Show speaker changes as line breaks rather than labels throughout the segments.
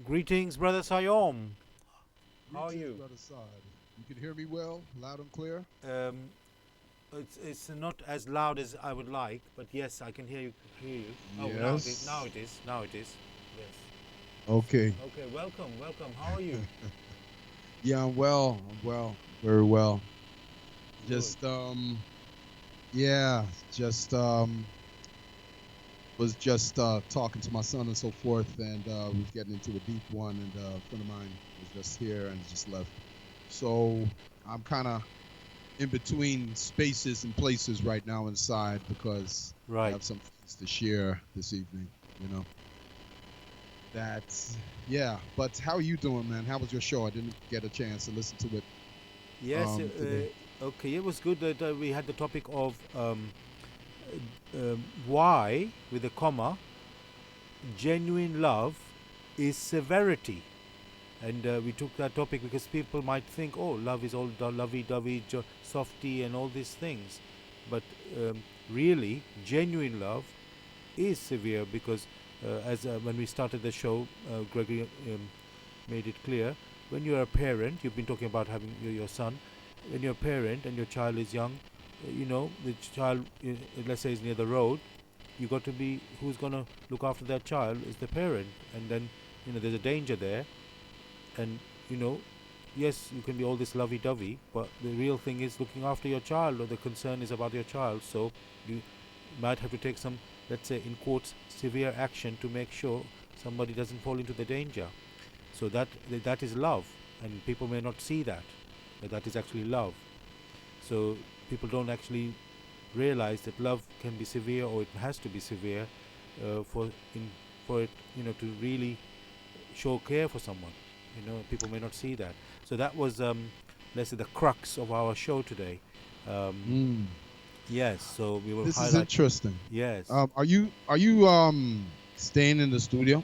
Greetings, Brother Siayome. How are
Greetings,
you?
brother Saad. You can hear me well, loud and clear?
Um, it's not as loud as I would like, but yes, I can hear you. Hear you. Oh, now it is. Now
Yes.
it is. Now it is. Yes.
Okay.
Okay. Welcome. Welcome. How are you?
Yeah, I'm well. I'm well. Very well.
Good.
Just yeah, just was just talking to my son and so forth, and we was getting into a deep one, and a friend of mine was just here and just left. So I'm kind of in between spaces and places right now inside because I
Right.
have some things to share this evening, you know. That's yeah. But how are you doing, man? How was your show? I didn't get a chance to listen to it
Yes.
today.
Okay. It was good that we had the topic of why, with a comma, genuine love is severity. And we took that topic because people might think, oh, love is all lovey-dovey, softy, and all these things. But really, genuine love is severe because, as when we started the show, Gregory made it clear. When you're a parent, you've been talking about having your son. When you're a parent and your child is young, the child, let's say, is near the road. You got to be who's gonna look after that child is the parent, and then there's a danger there, and you know yes, you can be all this lovey-dovey, but the real thing is looking after your child, or the concern is about your child. So you might have to take some, let's say, in quotes, severe action to make sure somebody doesn't fall into the danger. So that is love, and people may not see that, but that is actually love. So people don't actually realize that love can be severe, or it has to be severe, for in for it to really show care for someone. People may not see that. So that was, let's say, the crux of our show today. Um,
Mm,
yes, so we will
this is
highlight.
interesting.
Yes.
Are you staying in the studio?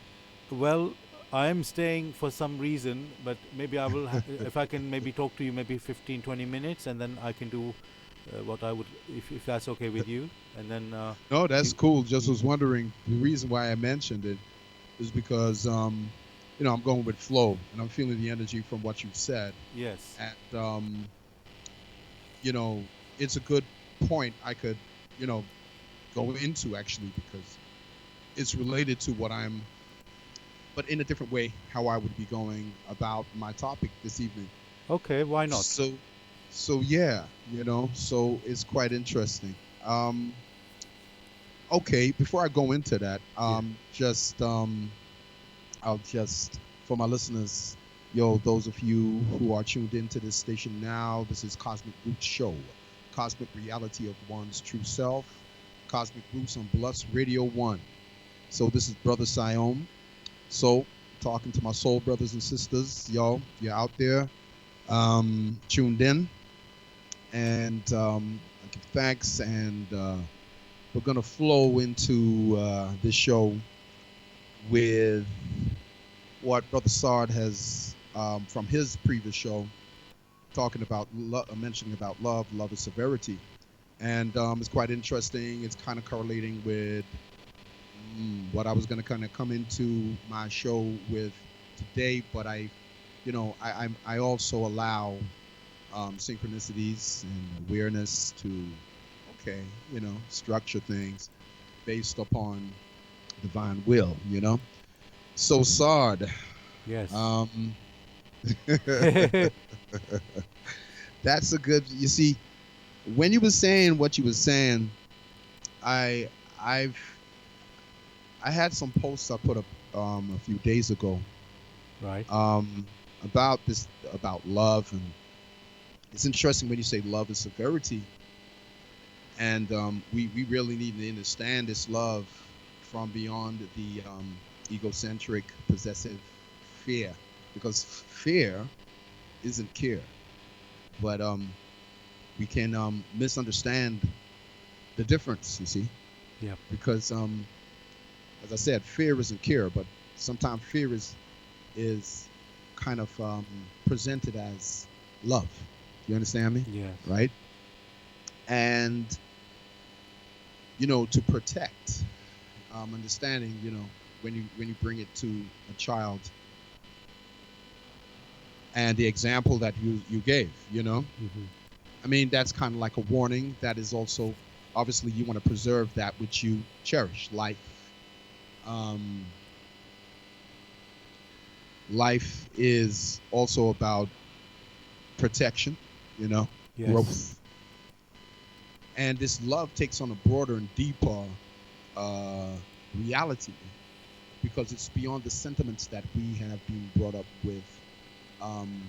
Well, I am staying for some reason, but maybe I will, if I can maybe talk to you maybe 15, 20 minutes, and then I can do what I would, if that's okay with you. And then,
No,
if
that's
you,
cool. Just
you,
was wondering the reason why I mentioned it is because I'm going with flow and I'm feeling the energy from what you've said,
yes.
and you know it's a good point I could you know go into actually because it's related to what I'm, but in a different way, how I would be going about my topic this evening.
Okay, why not?
So, so yeah, so it's quite interesting. Um, okay, before I go into that,
Yeah.
I'll just for my listeners, yo, those of you who are tuned into this station now, this is Cosmic Roots Show, cosmic reality of one's true self, Cosmic Roots on Bless Radio One. So this is Brother Siome. So, talking to my soul brothers and sisters, yo, if you're out there, tuned in, and I give thanks, and we're gonna flow into this show with what Brother Sard has from his previous show, talking about mentioning about love, love is severity, and it's quite interesting. It's kind of correlating with what I was going to kind of come into my show with today, but I also allow synchronicities and awareness to okay, structure things based upon divine will, So Sard,
Yes.
um, that's a good. You see, when you were saying what you were saying, I I've I had some posts I put up a few days ago
Right.
um, about this about love, and it's interesting when you say love is severity, and we really need to understand this love from beyond the egocentric possessive fear, because fear isn't care, but we can misunderstand the difference, you see,
Yep.
because as I said, fear isn't care, but sometimes fear is kind of presented as love. You understand me?
Yes.
Right? And to protect understanding, when you bring it to a child, and the example that you gave,
Hmm.
I mean, that's kind of like a warning. That is also, obviously, you want to preserve that which you cherish. Um, life is also about protection,
Yes.
growth, and this love takes on a broader and deeper uh, reality because it's beyond the sentiments that we have been brought up with. Um,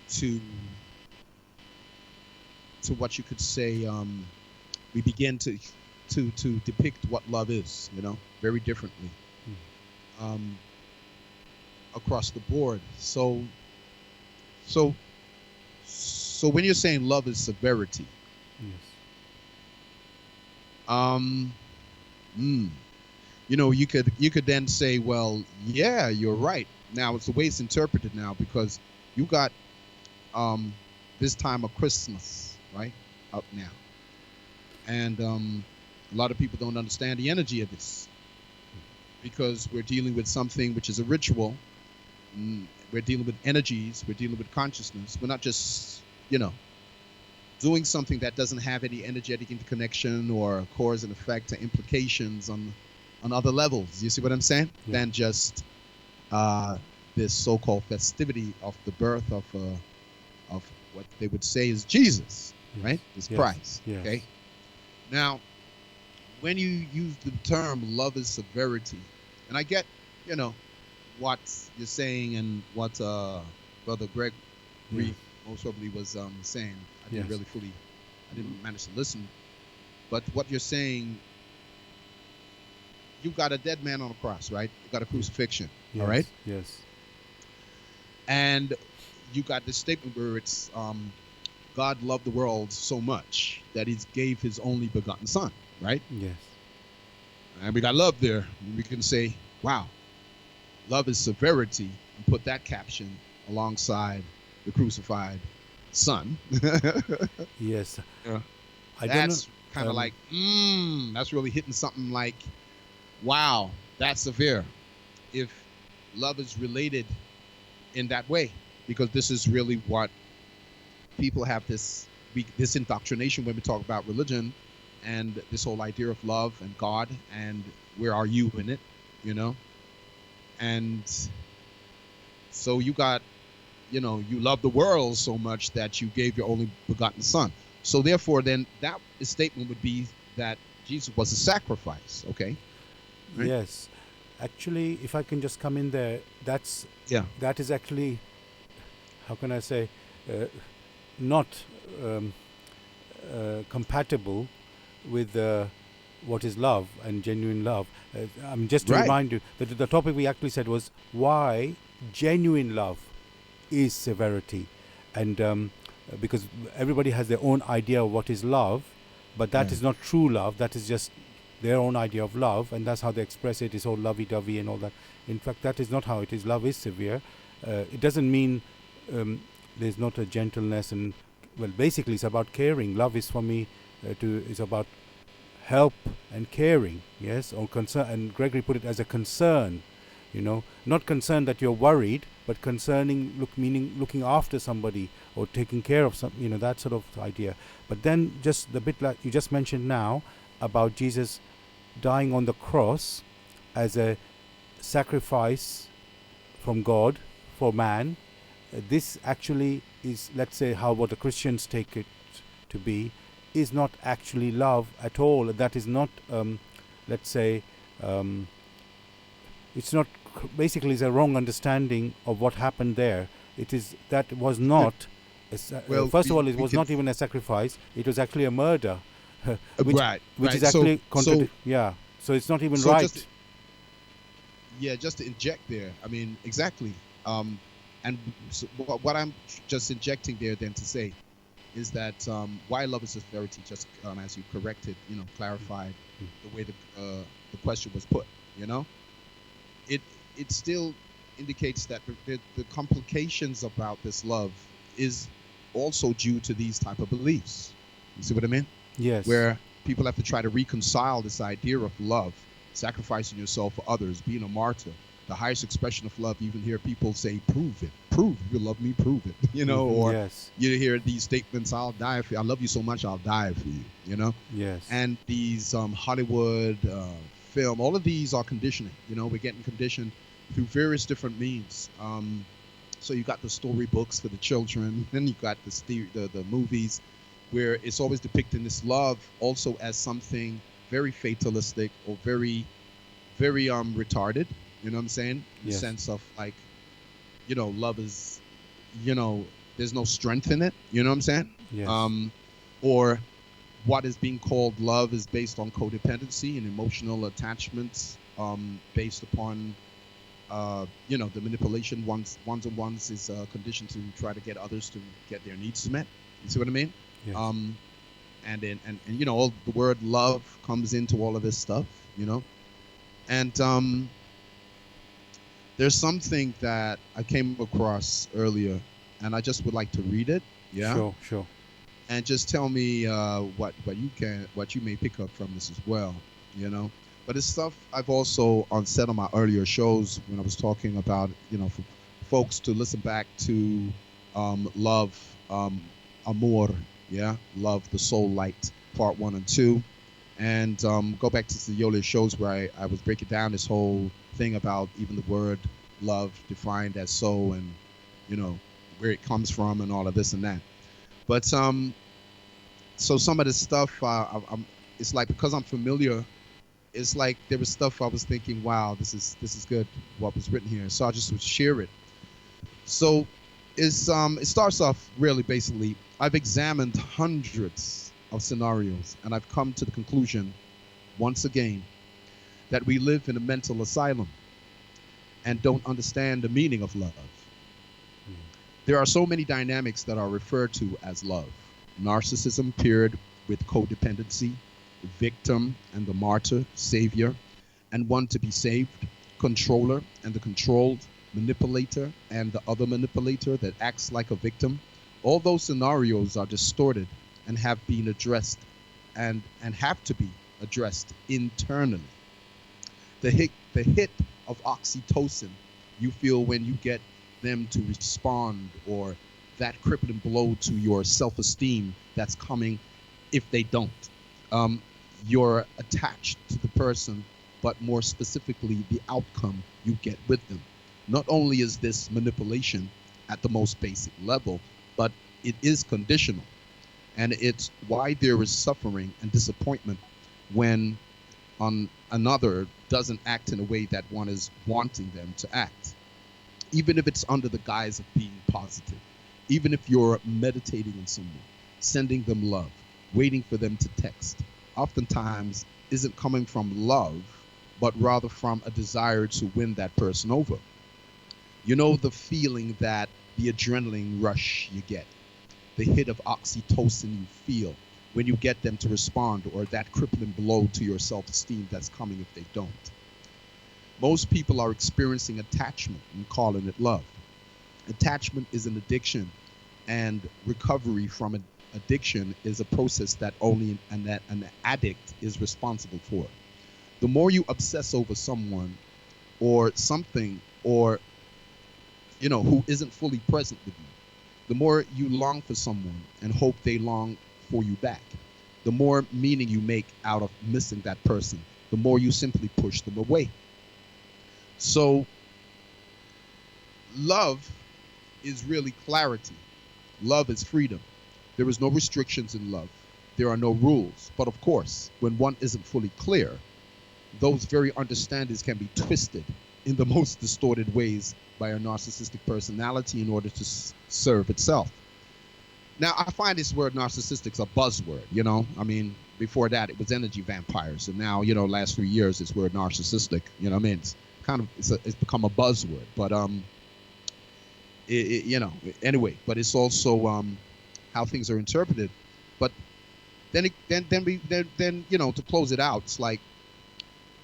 to what you could say, we begin to depict what love is, very differently um, across the board. So so when you're saying love is severity,
Yes.
um, mm, you could then say, well, yeah, you're right. Now it's the way it's interpreted now because you got um, this time of Christmas right up now, and a lot of people don't understand the energy of this because we're dealing with something which is a ritual. We're dealing with energies. We're dealing with consciousness. We're not just, doing something that doesn't have any energetic interconnection or cause and effect or implications on other levels. You see what I'm saying?
Yeah.
Than just uh, this so-called festivity of the birth of what they would say is Jesus,
Yes.
right? Is
Yes.
Christ.
Yes.
Okay. Now, when you use the term love is severity, and I get, you know, what you're saying and what Brother Greg
Yes.
most probably was saying.
Yes.
I didn't manage to listen. But what you're saying, you got a dead man on a cross, right? You got a crucifixion, all right?
Yes. Yes.
And you got this statement where it's God loved the world so much that He gave His only begotten Son, right?
Yes.
And we got love there. We can say, wow, love is severity, and put that caption alongside the crucified Son.
Yes.
Yeah.
I don't know.
That's kind of like, that's really hitting something like, wow, that's severe. If love is related in that way, because this is really what people have this indoctrination when we talk about religion and this whole idea of love and God and where are you in it, and so you got, you love the world so much that you gave your only begotten Son. So therefore, then that statement would be that Jesus was a sacrifice. Okay. Right?
Yes. Actually, if I can just come in there,
Yeah.
that is actually, how can I say, uh, not um, compatible with what is love and genuine love. Just to
Right.
remind you that the topic we actually said was why genuine love is severity, and because everybody has their own idea of what is love, but that
Yeah.
is not true love. That is just their own idea of love, and that's how they express it. It's all lovey-dovey and all that. In fact, that is not how it is. Love is severe. It doesn't mean there's not a gentleness, and well, basically it's about caring. Love is for me is about help and caring, yes, or concern. And Gregory put it as a concern, not concern that you're worried, but concerning meaning looking after somebody or taking care of some, that sort of idea. But then just the bit like you just mentioned now about Jesus dying on the cross as a sacrifice from God for man. This actually is, let's say, what the Christians take it to be, is not actually love at all. That is not, let's say, it's not, basically it's a wrong understanding of what happened there. That was not,
Well,
first of all, it
we
was
can-
not even a sacrifice, it was actually a murder. which,
right.
which
right.
is actually
so
yeah. So it's not even
So
right.
just to inject there. I mean, exactly. And so what I'm just injecting there then to say is that why love is severity, just as you corrected, clarified the way the question was put, it still indicates that the complications about this love is also due to these type of beliefs. You see what I mean?
Yes.
Where people have to try to reconcile this idea of love, sacrificing yourself for others, being a martyr, The highest expression of love, you even hear people say, prove it. Prove you love me, prove it. Or
Yes.
you hear these statements, I'll die for you. I love you so much, I'll die for you.
Yes.
And these Hollywood film, all of these are conditioning. We're getting conditioned through various different means. So you got the storybooks for the children, then you got the movies, where it's always depicting this love also as something very fatalistic or very, very retarded. You know what I'm saying? In the
Yes.
sense of like, love is, there's no strength in it. You know what I'm saying?
Yes.
Or what is being called love is based on codependency and emotional attachments, based upon the manipulation. Ones and ones is conditioned to try to get others to get their needs met. You see what I mean?
Yes.
And then all the word love comes into all of this stuff. And there's something that I came across earlier, and I just would like to read it. Yeah.
Sure.
And just tell me what you may pick up from this as well. But it's stuff I've also said on my earlier shows when I was talking about, for folks to listen back to Love, Amor, yeah, Love, the Soul Light, Part 1 and 2. And go back to the earlier shows where I was breaking down this whole thing about even the word love defined as soul and, where it comes from and all of this and that. But so some of the stuff, it's like because I'm familiar, it's like there was stuff I was thinking, wow, this is good, what was written here. So I just would share it. So it starts off really basically, I've examined hundreds of scenarios, and I've come to the conclusion, once again, that we live in a mental asylum and don't understand the meaning of love. There are so many dynamics that are referred to as love. Narcissism paired with codependency, victim and the martyr, savior, and one to be saved, controller and the controlled, manipulator and the other manipulator that acts like a victim. All those scenarios are distorted and have been addressed and have to be addressed internally. The hit of oxytocin you feel when you get them to respond, or that crippling blow to your self-esteem that's coming if they don't. You're attached to the person, but more specifically the outcome you get with them. Not only is this manipulation at the most basic level, but it is conditional. And it's why there is suffering and disappointment when another doesn't act in a way that one is wanting them to act. Even if it's under the guise of being positive. Even if you're meditating on someone, sending them love, waiting for them to text, oftentimes isn't coming from love, but rather from a desire to win that person over. The feeling, that the adrenaline rush you get, the hit of oxytocin you feel when you get them to respond, or that crippling blow to your self-esteem that's coming if they don't. Most people are experiencing attachment and calling it love. Attachment is an addiction, and recovery from an addiction is a process that only an addict is responsible for. The more you obsess over someone or something, or who isn't fully present with you, the more you long for someone and hope they long for you back, the more meaning you make out of missing that person, the more you simply push them away. So love is really clarity. Love is freedom. There is no restrictions in love. There are no rules. But of course, when one isn't fully clear, those very understandings can be twisted in the most distorted ways by a narcissistic personality in order to serve itself. Now, I find this word narcissistic is a buzzword, I mean, before that, it was energy vampires. And now, last few years, it's word narcissistic, I mean, it's become a buzzword. But, anyway, but it's also how things are interpreted. But then to close it out, it's like,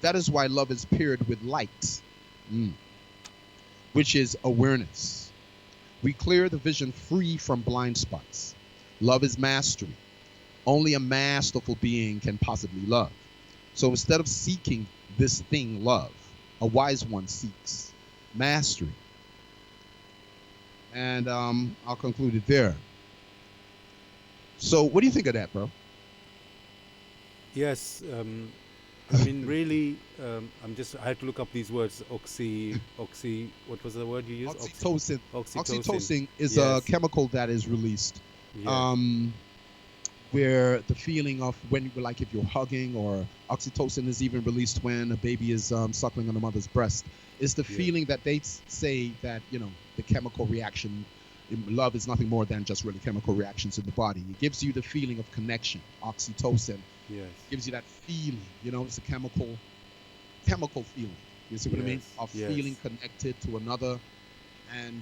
that is why love is paired with light, which is awareness. We clear the vision free from blind spots. Love is mastery. Only a masterful being can possibly love. So instead of seeking this thing, love, a wise one seeks mastery. And I'll conclude it there. So, what do you think of that, bro?
Yes, I mean, really, I had to look up these words. What was the word you used?
Oxytocin.
Oxytocin.
Oxytocin is a
Yes,
chemical that is released,
yes,
um, where the feeling of when, like, if you're hugging, or oxytocin is even released when a baby is suckling on a mother's breast. It's the
yes,
feeling that they say that, the chemical reaction. Love is nothing more than just really chemical reactions in the body. It gives you the feeling of connection. Oxytocin
yes,
gives you that feeling. It's a chemical feeling. You see what I mean?
yes,
Of
yes,
feeling connected to another, and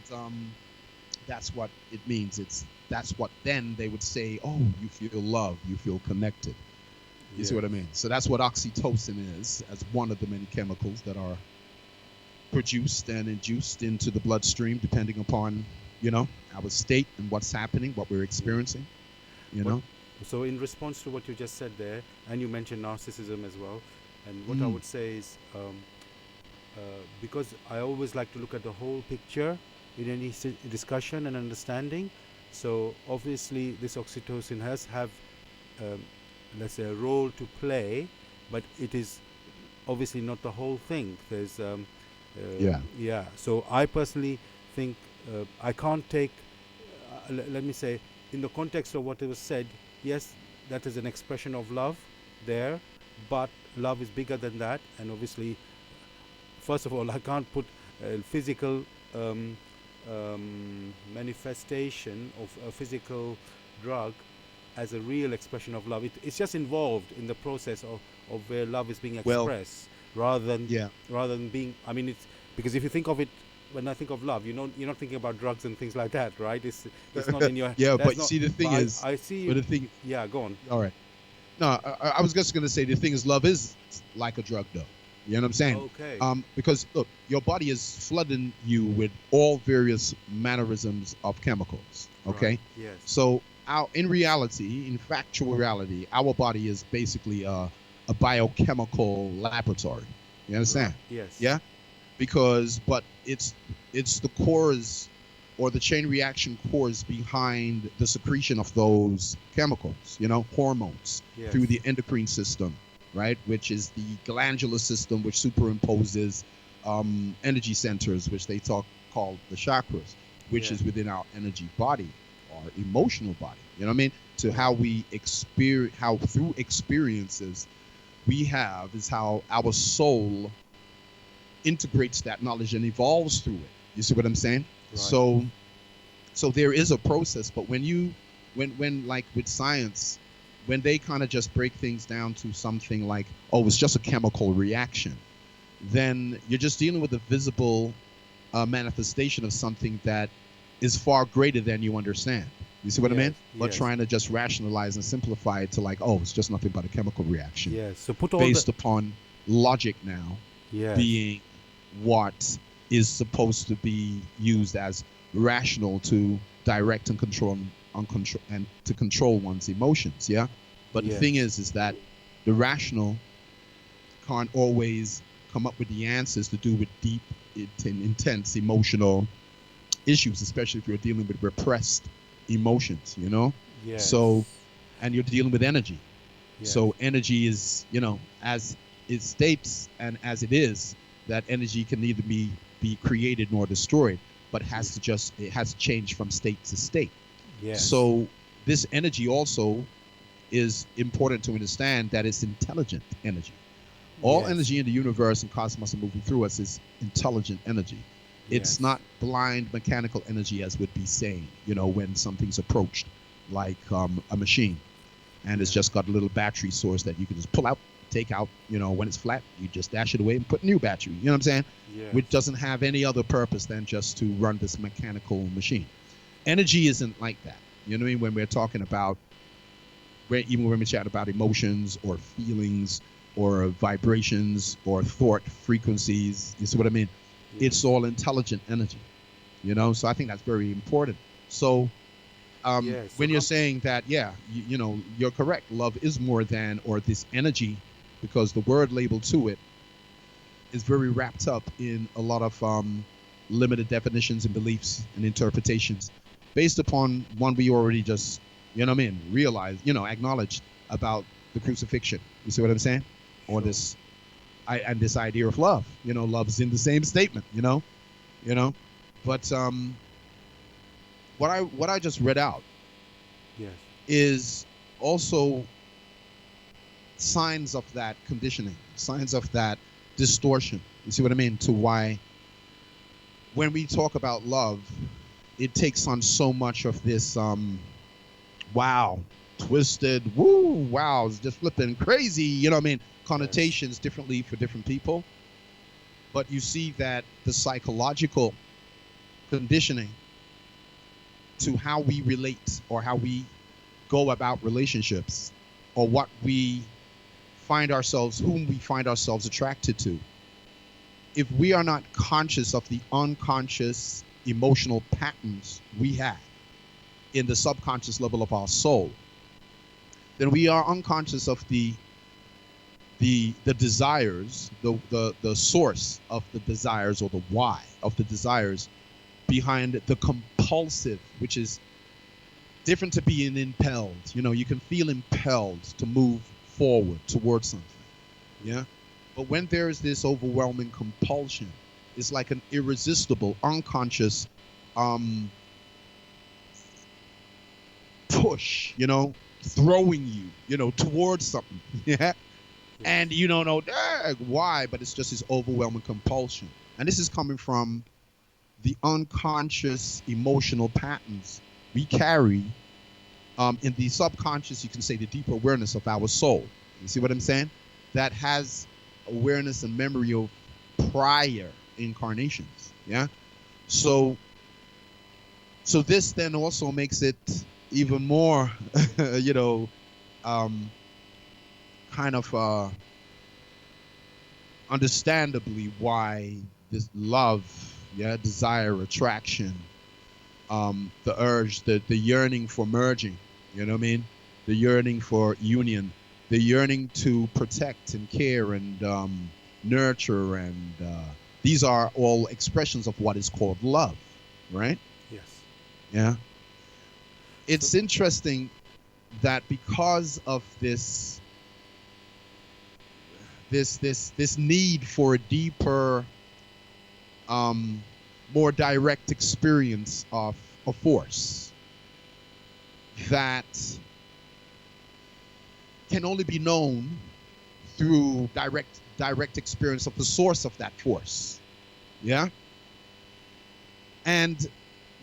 that's what it means. That's what then they would say. Oh, you feel love. You feel connected. You see
yes,
what I mean? So that's what oxytocin is, as one of the many chemicals that are produced and induced into the bloodstream, depending upon our state and what's happening, what we're
yeah.
experiencing. You
What,
know.
so, in response to what you just said there, and you mentioned narcissism as well, and what I
Mm,
would say is, because I always like to look at the whole picture in any discussion and understanding. So obviously, this oxytocin has have, um, let's say, a role to play, but it is obviously not the whole thing. There's,
yeah.
yeah. So I personally think I can't take. Let me say, in the context of what was said, yes, that is an expression of love there, but love is bigger than that, and obviously, first of all, I can't put a physical manifestation of a physical drug as a real expression of love. It's just involved in the process of where love is being
Well,
expressed, rather than
yeah.
being. I mean, it's because if you think of it, when I think of love, you're not thinking about drugs and things like that, right? It's not in your.
Yeah, but
That's
you
not.
see, the
But
thing is,
I see
but
you.
the thing,
Yeah, go on.
all right. No, I was just gonna say the thing is, love is like a drug, though. You know what I'm saying?
Okay.
Because look, your body is flooding you with all various mannerisms of chemicals.
Right.
Okay,
Yes.
so in reality, in factual reality, our body is basically a biochemical laboratory. You
Right.
understand?
Yes.
Yeah, because but it's the cores, or the chain reaction cores behind the secretion of those chemicals, hormones,
Yes.
through the endocrine system, right, which is the glandular system, which superimposes energy centers, which they called the chakras, which
Yeah.
is within our energy body, our emotional body, you know what I mean, to how
Right.
we experience, how through experiences we have, is how our soul integrates that knowledge and evolves through it. You see what I'm saying?
Right.
So there is a process, but when like with science, when they kind of just break things down to something like, oh, it's just a chemical reaction, then you're just dealing with a visible manifestation of something that is far greater than you understand. You see what I
Yes.
mean? But
Yes.
trying to just rationalize and simplify it to like, oh, it's just nothing but a chemical reaction,
Yes. So put all the.
based upon logic now
Yes.
being what is supposed to be used as rational to direct and to control one's emotions. Yeah, but the
Yes.
thing is that the rational can't always come up with the answers to do with deep, intense emotional issues, especially if you're dealing with repressed emotions. So,
Yes.
and you're dealing with energy.
Yes.
So energy is, as it states and as it is, that energy can neither be created nor destroyed, but it has to change from state to state.
Yes.
So this energy also is important to understand that it's intelligent energy. All
Yes.
energy in the universe and cosmos and moving through us is intelligent energy. It's
Yes.
not blind mechanical energy, as would be saying, when something's approached like a machine, and it's
Yeah.
just got a little battery source that you can just pull out, take out, when it's flat, you just dash it away and put a new battery, you know what I'm saying?
Yes.
Which doesn't have any other purpose than just to run this mechanical machine. Energy isn't like that. You know what I mean? When we're talking about, even when we chat about emotions or feelings or vibrations or thought frequencies, you see what I mean?
Yes.
It's all intelligent energy, so I think that's very important. So
Yes. So
when you're saying that, yeah, you're correct. Love is more than, or this energy, because the word label to it is very wrapped up in a lot of limited definitions and beliefs and interpretations based upon one we already just, realized, acknowledged about the crucifixion. You see what I'm saying? Or
Sure.
this idea of love. Love's in the same statement. You know, but what I just read out
Yes.
is also signs of that conditioning, signs of that distortion. You see what I mean? To why when we talk about love, it takes on so much of this wow, twisted, woo, wow, it's just flipping crazy, connotations differently for different people. But you see that the psychological conditioning to how we relate or how we go about relationships or what we whom we find ourselves attracted to. If we are not conscious of the unconscious emotional patterns we have in the subconscious level of our soul, then we are unconscious of the desires, the source of the desires or the why of the desires behind the compulsive, which is different to being impelled. You can feel impelled to move forward towards something. Yeah. But when there is this overwhelming compulsion, it's like an irresistible, unconscious push, throwing you, towards something. Yeah. And you don't know why, but it's just this overwhelming compulsion. And this is coming from the unconscious emotional patterns we carry in the subconscious, you can say the deeper awareness of our soul. You see what I'm saying? That has awareness and memory of prior incarnations. Yeah. So this then also makes it even more, kind of understandably why this love, desire, attraction, the urge, the yearning for merging, the yearning for union, the yearning to protect and care and nurture, and these are all expressions of what is called love, right?
Yes.
Yeah. It's interesting that because of this need for a deeper, more direct experience of a force that can only be known through direct experience of the source of that force. Yeah. And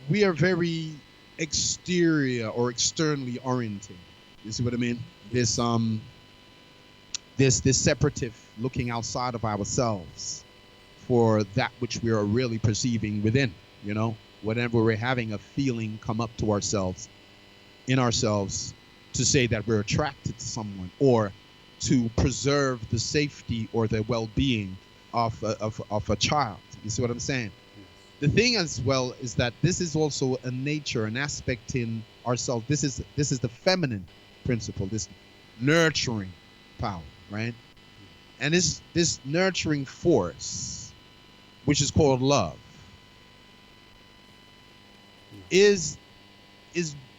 we are very exterior or externally oriented. You see what I mean? This separative looking outside of ourselves for that which we are really perceiving within. Whenever we're having a feeling come up to ourselves, in ourselves, to say that we're attracted to someone or to preserve the safety or the well-being of a child. You see what I'm saying? The thing as well is that this is also a nature, an aspect in ourselves. This is the feminine principle, this nurturing power, right? And this nurturing force, which is called love, is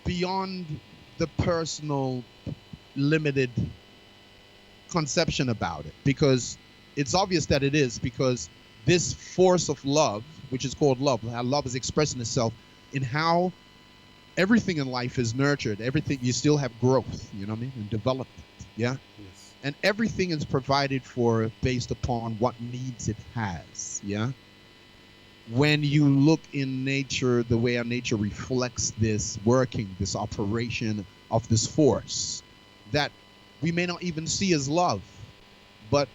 beyond the personal limited conception about it, because it's obvious that it is, because this force of love, which is called love, how love is expressing itself in how everything in life is nurtured. Everything, you still have growth, and development. Yeah.
Yes.
And everything is provided for based upon what needs it has. Yeah. When you look in nature, the way our nature reflects this working, this operation of this force that we may not even see as love, but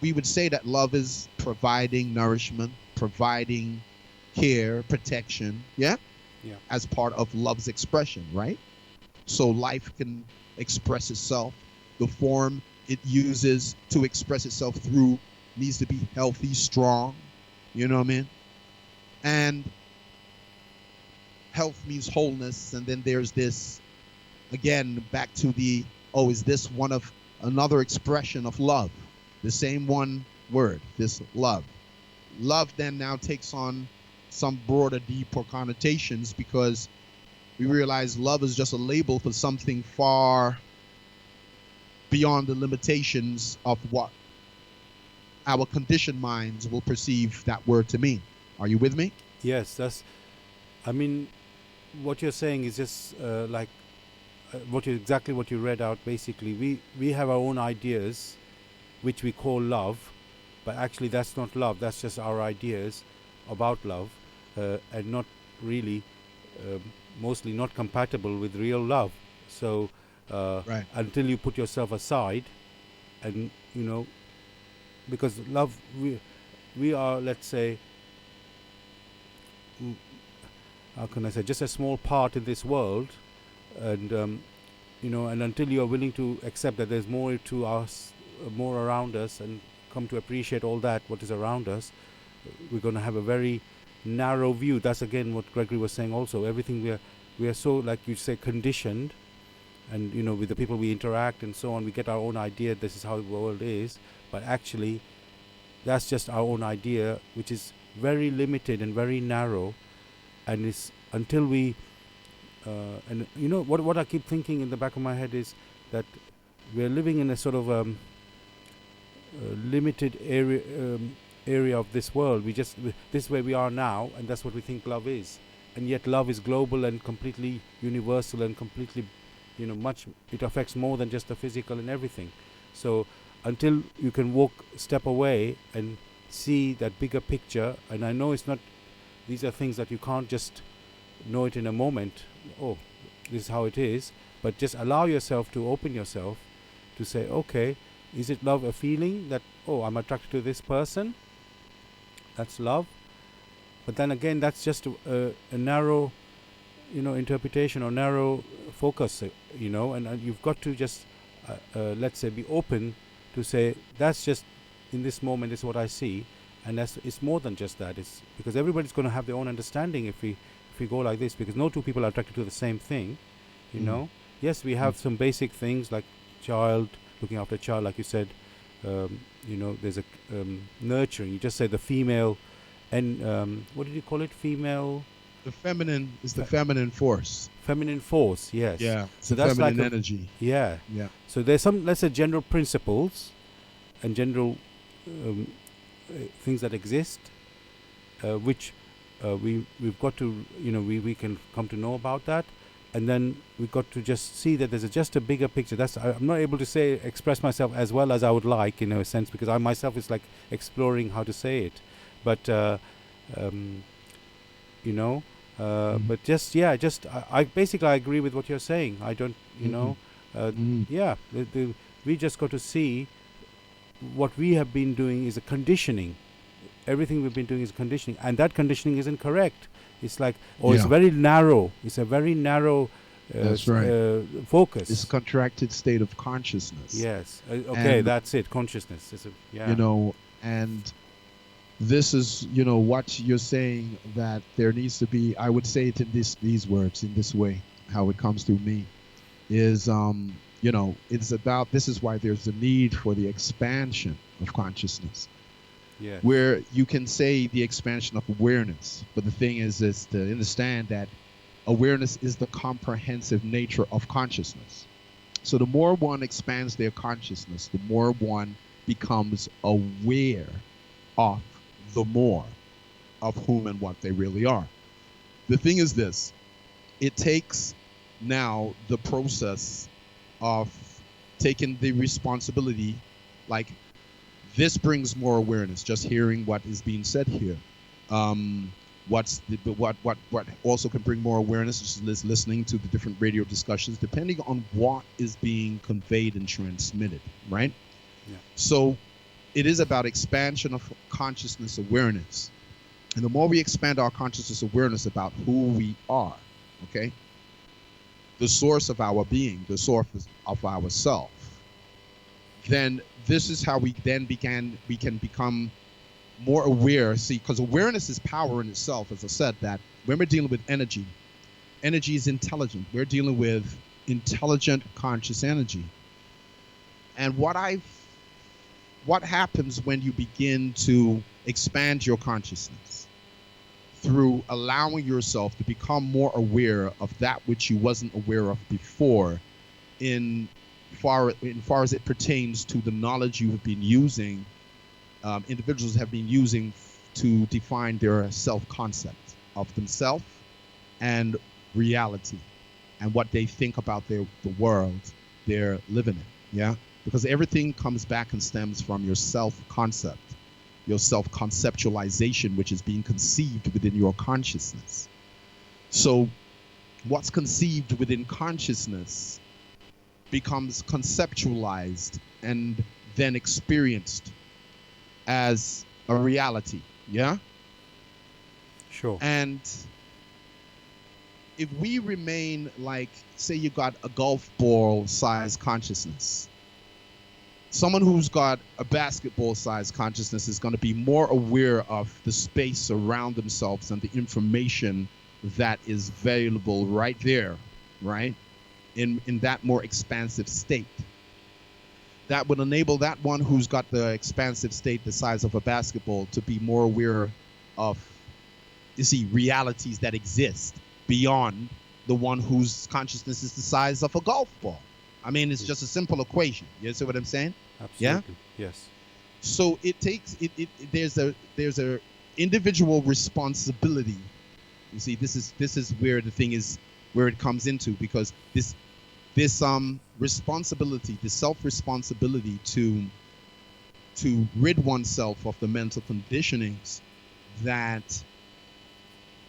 we would say that love is providing nourishment, providing care, protection, yeah, as part of love's expression, right? So life can express itself. The form it uses to express itself through needs to be healthy, strong, you know what I mean? And health means wholeness. And then there's this, again, back to is this one of another expression of love? The same one word, this love. Love then now takes on some broader, deeper connotations, because we realize love is just a label for something far beyond the limitations of what our conditioned minds will perceive that word to mean. Are you with me?
Yes, I mean, what you're saying is just like exactly what you read out. Basically, we have our own ideas, which we call love, but actually that's not love. That's just our ideas about love, and not really, um, mostly not compatible with real love. So
Right.
until you put yourself aside, and because love, we are, let's say, mm, how can I say, just a small part in this world, and and until you are willing to accept that there's more to us, more around us, and come to appreciate all that what is around us, we're going to have a very narrow view. That's again what Gregory was saying. Also, everything we are so, like you say, conditioned, and with the people we interact and so on, we get our own idea. This is how the world is, but actually, that's just our own idea, which is very limited and very narrow, and it's until we and what I keep thinking in the back of my head is that we're living in a sort of limited area of this world. This is where we are now, and that's what we think love is, and yet love is global and completely universal and completely, much. It affects more than just the physical and everything. So until you can step away and see that bigger picture, and I know it's not. These are things that you can't just know it in a moment. Oh, this is how it is. But just allow yourself to open yourself to say, okay, is it love a feeling that, oh, I'm attracted to this person? That's love. But then again, that's just a narrow, interpretation or narrow focus, and you've got to just, let's say, be open to say, that's just, in this moment, is what I see. And it's more than just that. It's because everybody's going to have their own understanding if we go like this, because no two people are attracted to the same thing, Yes, we have some basic things like looking after a child, like you said. There's a nurturing. You just said the female, and what did you call it? Female.
The feminine is the feminine force.
Feminine force, yes.
Yeah.
So
the
that's
feminine
like
energy.
Yeah.
Yeah.
So there's some, let's say, general principles and general things that exist, which we've got to, we can come to know about that, and then we've got to just see that there's just a bigger picture. I'm not able to express myself as well as I would like, in a sense, because I myself is like exploring how to say it, but but I basically I agree with what you're saying. I don't, yeah, we just got to see what we have been doing is a conditioning. Everything we've been doing is conditioning, and that conditioning isn't correct. It's like, it's very narrow. It's a very narrow
that's right.
Focus.
It's a contracted state of consciousness.
Yes. Okay, and that's it. Consciousness.
And this is, what you're saying, that there needs to be, I would say it in these words, in this way, how it comes through me, is, it's about, this is why there's a need for the expansion of consciousness.
Yeah.
Where you can say the expansion of awareness, but the thing is to understand that awareness is the comprehensive nature of consciousness. So the more one expands their consciousness, the more one becomes aware of the more of whom and what they really are. The thing is this, it takes now the process of taking the responsibility, like, this brings more awareness, just hearing what is being said here. What also can bring more awareness is listening to the different radio discussions, depending on what is being conveyed and transmitted, right?
Yeah.
So it is about expansion of consciousness awareness. And the more we expand our consciousness awareness about who we are, okay, the source of our being, the source of our self, then this is how we can become more aware. See, because awareness is power in itself. As I said, that when we're dealing with energy is intelligent. We're dealing with intelligent conscious energy. And what happens when you begin to expand your consciousness through allowing yourself to become more aware of that which you wasn't aware of before in far as it pertains to the knowledge you have been using, individuals have been using to define their self-concept of themselves and reality and what they think about the world they're living in. Yeah, because everything comes back and stems from your self-concept, your self-conceptualization, which is being conceived within your consciousness. So what's conceived within consciousness becomes conceptualized and then experienced as a reality. Yeah.
Sure.
And if we remain like, say you got a golf ball size consciousness, someone who's got a basketball size consciousness is going to be more aware of the space around themselves and the information that is available right there, right? In that more expansive state. That would enable that one who's got the expansive state the size of a basketball to be more aware of, you see, realities that exist beyond the one whose consciousness is the size of a golf ball. I mean, it's just a simple equation. You see what I'm saying?
Absolutely.
Yeah?
Yes.
So it takes there's a individual responsibility. You see, this is where the thing is, where it comes into, because this responsibility, the self-responsibility to rid oneself of the mental conditionings that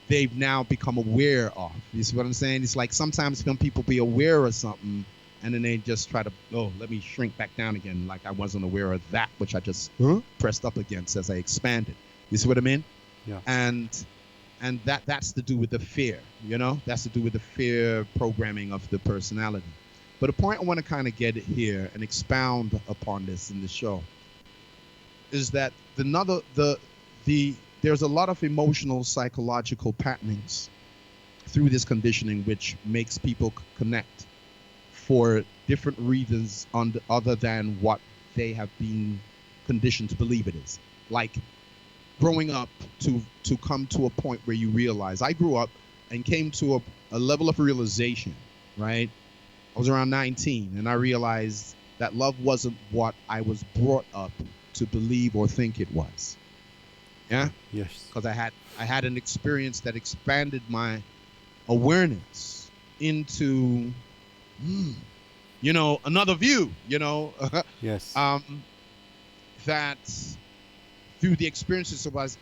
they've now become aware of. You see what I'm saying? It's like sometimes when people be aware of something and then they just try to, oh, let me shrink back down again, like I wasn't aware of that which I just pressed up against as I expanded. You see what I mean?
Yeah.
And that's to do with the fear, you know? That's to do with the fear programming of the personality. But the point I want to kind of get here and expound upon this in the show is that there's a lot of emotional, psychological patternings through this conditioning which makes people connect for different reasons other than what they have been conditioned to believe it is. Like growing up to come to a point where you realize, I grew up and came to a level of realization, right? I was around 19 and I realized that love wasn't what I was brought up to believe or think it was. Yeah?
Yes.
Because I had an experience that expanded my awareness into, you know, another view, you know.
Yes.
That through the experiences was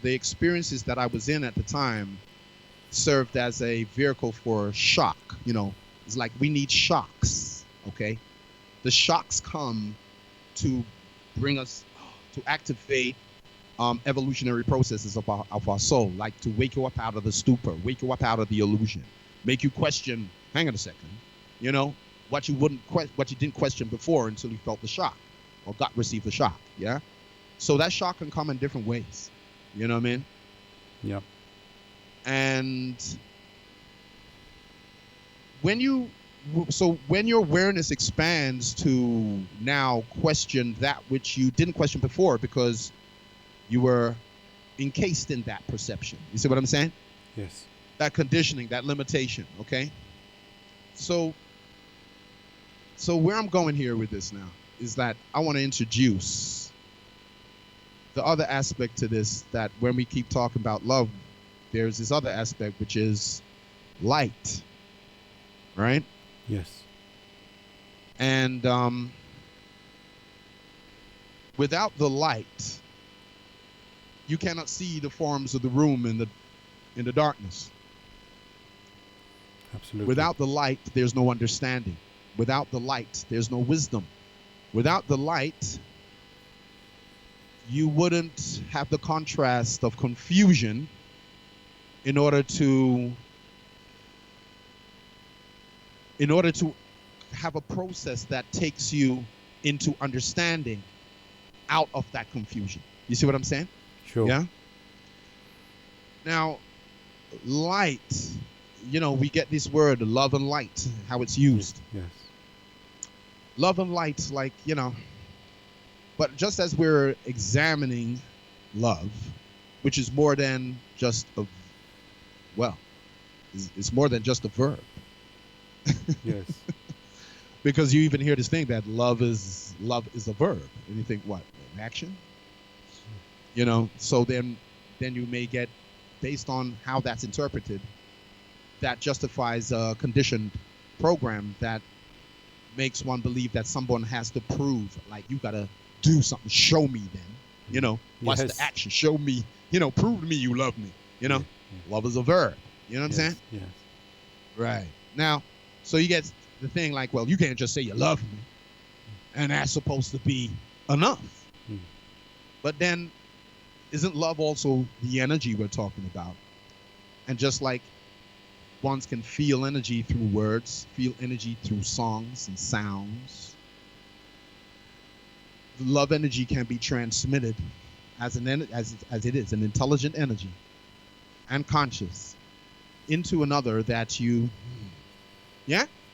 the experiences that I was in at the time served as a vehicle for shock. You know, it's like we need shocks. Okay, the shocks come to bring us to activate evolutionary processes of our soul, like to wake you up out of the stupor, wake you up out of the illusion, make you question. Hang on a second, you know, what you didn't question before until you felt the shock or received the shock. Yeah. So that shock can come in different ways. You know what I mean?
Yeah.
And when your awareness expands to now question that which you didn't question before because you were encased in that perception. You see what I'm saying?
Yes.
That conditioning, that limitation. Okay. So where I'm going here with this now is that I want to introduce the other aspect to this, that when we keep talking about love, there's this other aspect, which is light, right?
Yes.
And without the light, you cannot see the forms of the room in the darkness.
Absolutely.
Without the light, there's no understanding. Without the light, there's no wisdom. Without the light, you wouldn't have the contrast of confusion in order to have a process that takes you into understanding out of that confusion. You see what I'm saying?
Sure.
Yeah. Now, light, you know, we get this word love and light, how it's used.
Yes.
Love and light, like, you know, but just as we're examining love, which is more than just a, well, it's more than just a verb.
Yes.
Because you even hear this thing that love is a verb, and you think, what, an action? So then you may get, based on how that's interpreted, that justifies a conditioned program that makes one believe that someone has to prove, like, you gotta do something, show me then, what's
Yes.
the action, show me, prove to me you love me,
Yeah.
love is a verb, you know what I'm saying?
Yes.
Right. Now, so you get the thing like, well, you can't just say you love me, and that's supposed to be enough.
Mm.
But then, isn't love also the energy we're talking about? And just like ones can feel energy through words, feel energy through songs and sounds, the love energy can be transmitted as as it is an intelligent energy and conscious into another that you,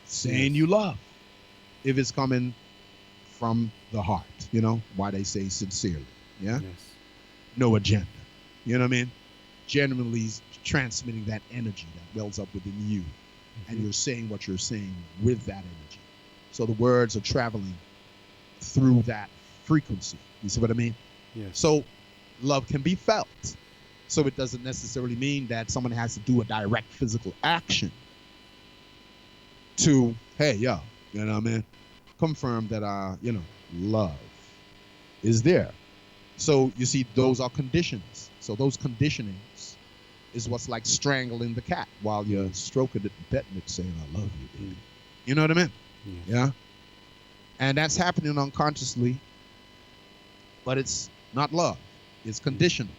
saying you love, if it's coming from the heart, why they say sincerely,
Yes.
no agenda, you know what I mean? Genuinely transmitting that energy that wells up within you, and you're saying what you're saying with that energy. So the words are traveling through that frequency. You see what I mean?
Yes.
So love can be felt. So it doesn't necessarily mean that someone has to do a direct physical action to, hey, yo, you know what I mean? Confirm that, love is there. So you see, those are conditions. So those conditionings is what's like strangling the cat while you're stroking it and petting it, saying, I love you, baby. You know what I mean?
Yes.
Yeah. And that's happening unconsciously, but it's not love. It's conditional.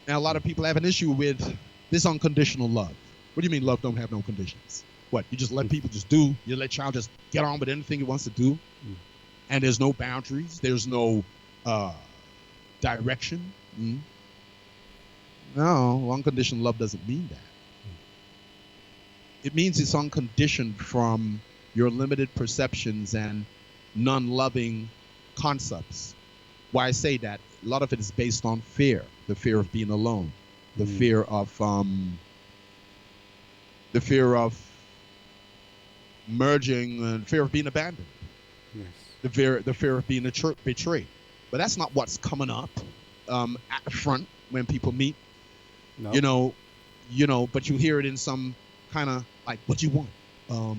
Now, a lot of people have an issue with this unconditional love. What do you mean love don't have no conditions? What, you just let people just do? You let child just get on with anything he wants to do? And there's no boundaries? There's no direction? No, unconditional love doesn't mean that. It means it's unconditioned from your limited perceptions and non-loving concepts. Why I say that, a lot of it is based on fear, the fear of being alone, the fear of merging, and fear of being abandoned, the fear of being betrayed. But that's not what's coming up at the front when people meet.
No.
But you hear it in some kind of like, what you want? I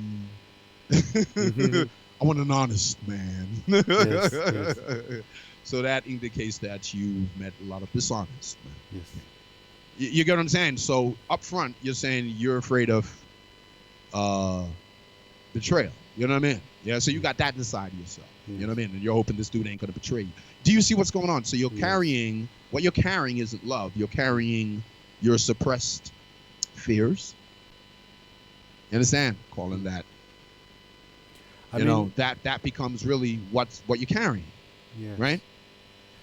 want an honest man.
Yes.
So that indicates that you've met a lot of dishonest men.
Yes.
You get what I'm saying? So up front, you're saying you're afraid of betrayal. You know what I mean? Yeah. So you got that inside yourself.
Yes.
You know what I mean? And you're hoping this dude ain't gonna betray you. Do you see what's going on? So you're carrying, what you're carrying isn't love. You're carrying your suppressed fears. You understand? Calling that. That becomes really what you're carrying.
Yes.
Right?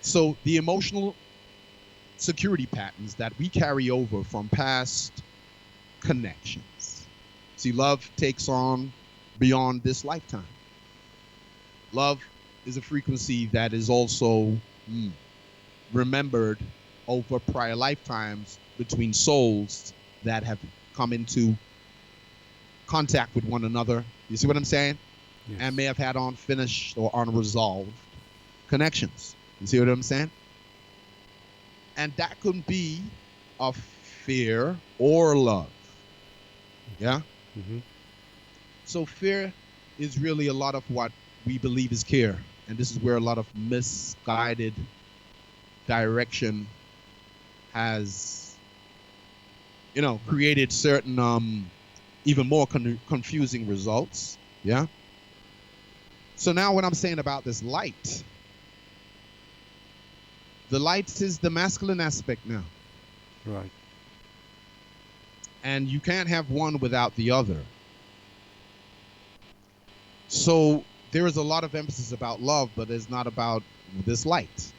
So the emotional security patterns that we carry over from past connections. See, love takes on beyond this lifetime. Love is a frequency that is also remembered over prior lifetimes between souls that have come into contact with one another. You see what I'm saying?
Yes.
And may have had unfinished or unresolved connections. You see what I'm saying? And that could be of fear or love. Yeah? So fear is really a lot of what we believe is care. And this is where a lot of misguided direction has, created certain even more confusing results. Yeah? So now what I'm saying about this light, the light is the masculine aspect now.
Right.
And you can't have one without the other. So there is a lot of emphasis about love, but it's not about this light.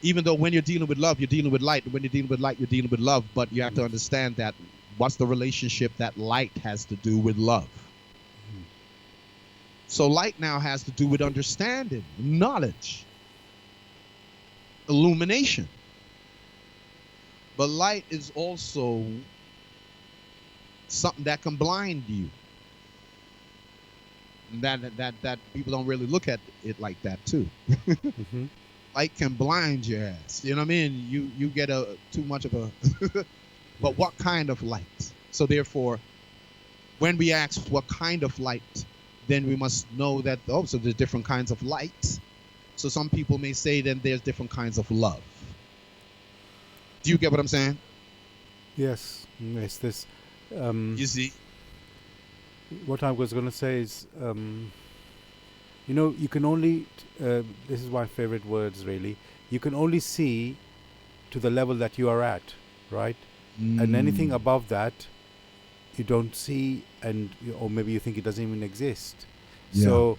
Even though when you're dealing with love, you're dealing with light. And when you're dealing with light, you're dealing with love. But you have to understand that what's the relationship that light has to do with love. So light now has to do with understanding, knowledge, illumination. But light is also something that can blind you. And that people don't really look at it like that too.
Mm-hmm.
Light can blind your ass. You know what I mean? You get a too much of a but
Yes.
what kind of light? So therefore, when we ask what kind of light, then we must know that also there's different kinds of light. So some people may say then there's different kinds of love. Do you get what I'm saying?
Yes. Yes. This. Um,
You see?
what I was going to say is, you can only. This is my favorite words, really. You can only see to the level that you are at, right? And anything
Mm,
above that, you don't see, or maybe you think it doesn't even exist.
yeah.
So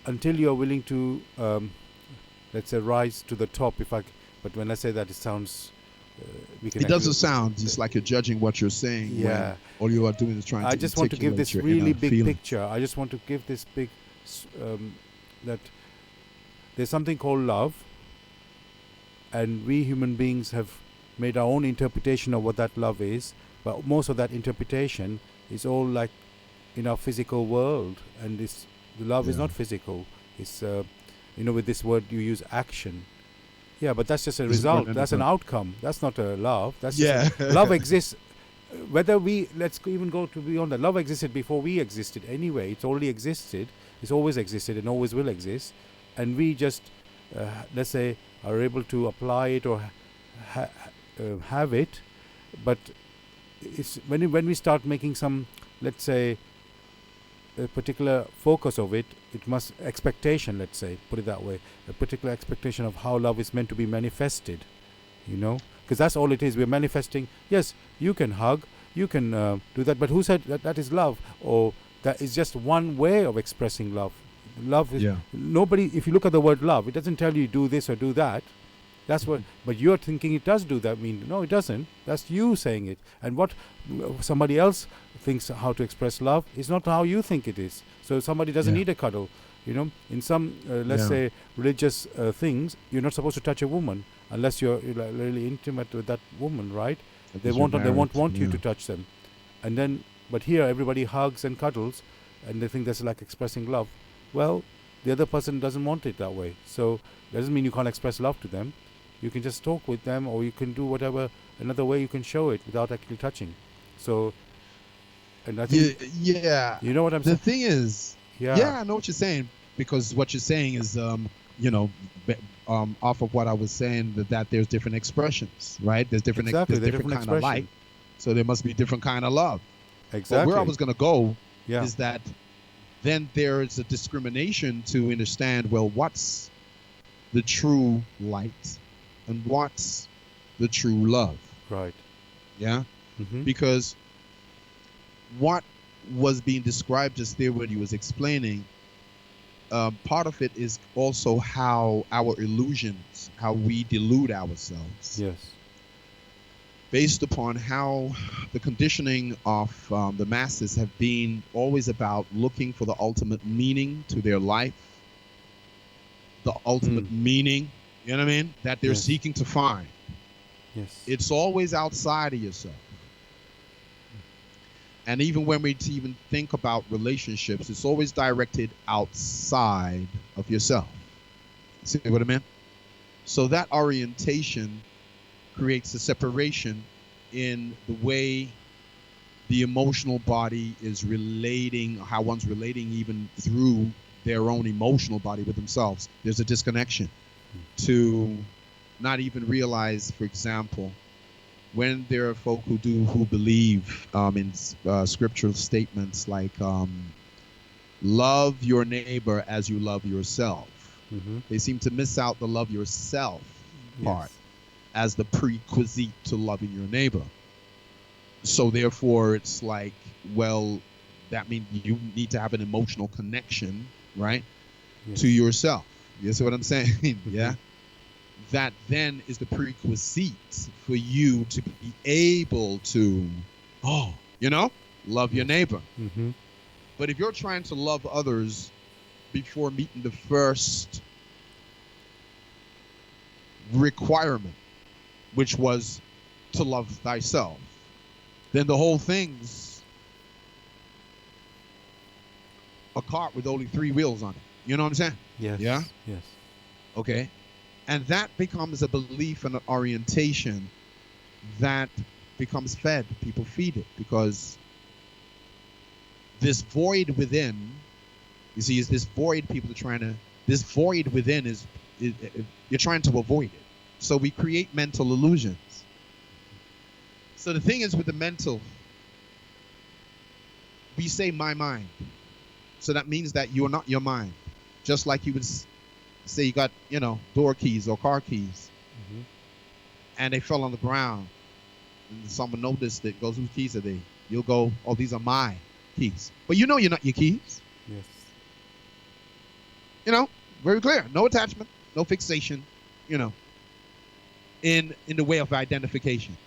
until you're willing to, let's say, rise to the top, but when I say that, it sounds, we can
It doesn't
actually,
sound just like you're judging what you're saying when
yeah.
all you are doing is trying
I
to
just want to give
articulate
this
your
really
inner
big
feelings.
picture. I just want to give this big, that there's something called love, and we human beings have made our own interpretation of what that love is, but most of that interpretation is all like in our physical world, and the love is
Yeah.
not physical. It's with this word you use, action. Yeah, but that's just a
This is what
result.
ended
That's an
up.
outcome. That's not a love. That's just
Yeah.
love exists. Whether let's even go to beyond that. Love existed before we existed anyway. It's already existed. It's always existed and always will exist. And we just, let's say, are able to apply it or have it. But it's when we start making some, let's say, a particular focus of it, it must expectation, let's say, put it that way, a particular expectation of how love is meant to be manifested, because that's all it is. We're manifesting. Yes, you can hug, you can do that, but who said that is love? Or that is just one way of expressing love. Love is
Yeah.
nobody. If you look at the word love, it doesn't tell you do this or do that. That's what. But you're thinking it does do that. No, it doesn't. That's you saying it. And what somebody else thinks how to express love is not how you think it is. So somebody doesn't
Yeah.
need a cuddle. In some, let's
Yeah.
say, religious things, you're not supposed to touch a woman unless you're really intimate with that woman, right? They
Because you're
won't. They
married.
won't want you
Yeah.
to touch them. And then, but here everybody hugs and cuddles, and they think that's like expressing love. Well, the other person doesn't want it that way. So that doesn't mean you can't express love to them. You can just talk with them, or you can do whatever another way you can show it without actually touching. So, and I
Yeah.
think
Yeah.
you know what I'm
The
saying.
thing is,
Yeah,
yeah, I know what you're saying, because what you're saying is, you know, off of what I was saying, that there's different expressions, right? There's different,
exactly.
there's
The
different
different
kind of light,
expression.
so there must be different kind of love. But where I
Exactly.
was gonna go
Yeah.
is that then there is a discrimination to understand, well, what's the true light and what's the true love.
Right.
Yeah.
Mm-hmm.
Because what was being described just there when he was explaining, part of it is also how our illusions, how we delude ourselves,
Yes.
based upon how the conditioning of the masses have been always about looking for the ultimate meaning to their life, the ultimate meaning, you know what I mean, that they're
Yes.
seeking to find.
Yes.
It's always outside of yourself. And even when we even think about relationships, it's always directed outside of yourself. See what I mean? So that orientation creates a separation in the way the emotional body is relating, how one's relating even through their own emotional body with themselves. There's a disconnection to not even realize, for example, when there are folk who believe in scriptural statements like love your neighbor as you love yourself,
Mm-hmm.
they seem to miss out the love yourself part
Yes.
as the prerequisite to loving your neighbor. So therefore it's like, well, that means you need to have an emotional connection, right,
Yes.
to yourself. You see what I'm saying? Yeah.
Mhm.
That then is the prerequisite for you to be able to, love your
Yes.
neighbor.
Mm-hmm.
But if you're trying to love others before meeting the first requirement, which was to love thyself, then the whole thing's a cart with only 3 wheels on it. You know what I'm saying?
Yes.
Yeah?
Yes.
Okay. And that becomes a belief and an orientation that becomes fed. People feed it because this void within, you see, is this void people are trying to, this void within is you're trying to avoid it. So we create mental illusions. So the thing is with the mental, we say my mind. So that means that you're not your mind. Just like you would say you got, door keys or car keys, and they fell on the ground, and someone noticed it, goes, whose keys are they? You'll go, oh, these are my keys. But you're not your keys.
Yes.
Very clear. No attachment, no fixation, in the way of identification.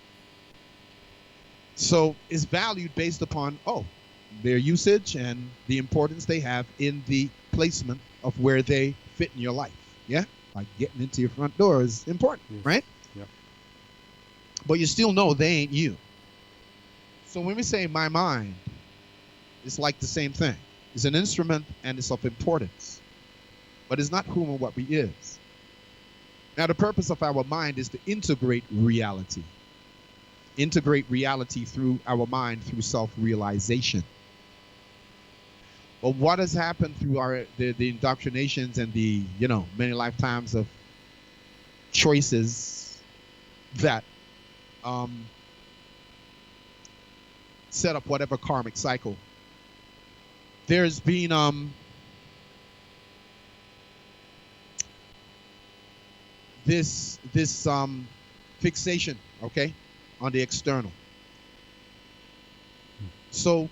So it's valued based upon, their usage and the importance they have in the placement of where they fit in your life. Yeah? Like getting into your front door is important,
Yes.
right?
Yeah.
But you still know they ain't you. So when we say my mind, it's like the same thing. It's an instrument and it's of importance. But it's not whom or what we is. Now the purpose of our mind is to integrate reality. Integrate reality through our mind through self-realization. But what has happened through the indoctrinations and the many lifetimes of choices that set up whatever karmic cycle, there's been this fixation, okay, on the external. So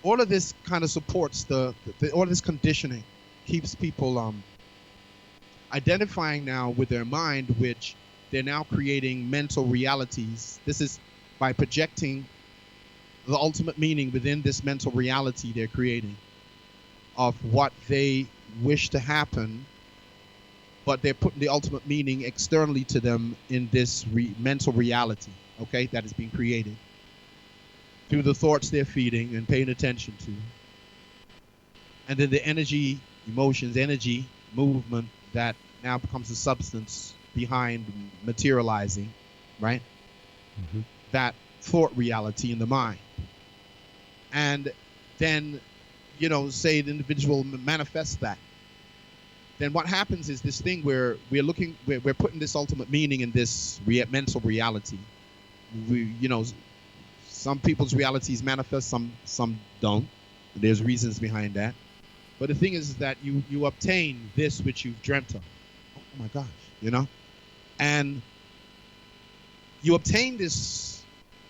all of this kind of supports all this conditioning, keeps people identifying now with their mind, which they're now creating mental realities. This is by projecting the ultimate meaning within this mental reality they're creating of what they wish to happen, but they're putting the ultimate meaning externally to them in this mental reality, okay, that is being created through the thoughts they're feeding and paying attention to. And then the energy, emotions, energy, movement that now becomes the substance behind materializing, right? That thought reality in the mind. And then, say the individual manifests that. Then what happens is this thing where we're putting this ultimate meaning in this mental reality. Some people's realities manifest, some don't. There's reasons behind that. But the thing is that you obtain this which you've dreamt of. Oh my gosh, and you obtain this,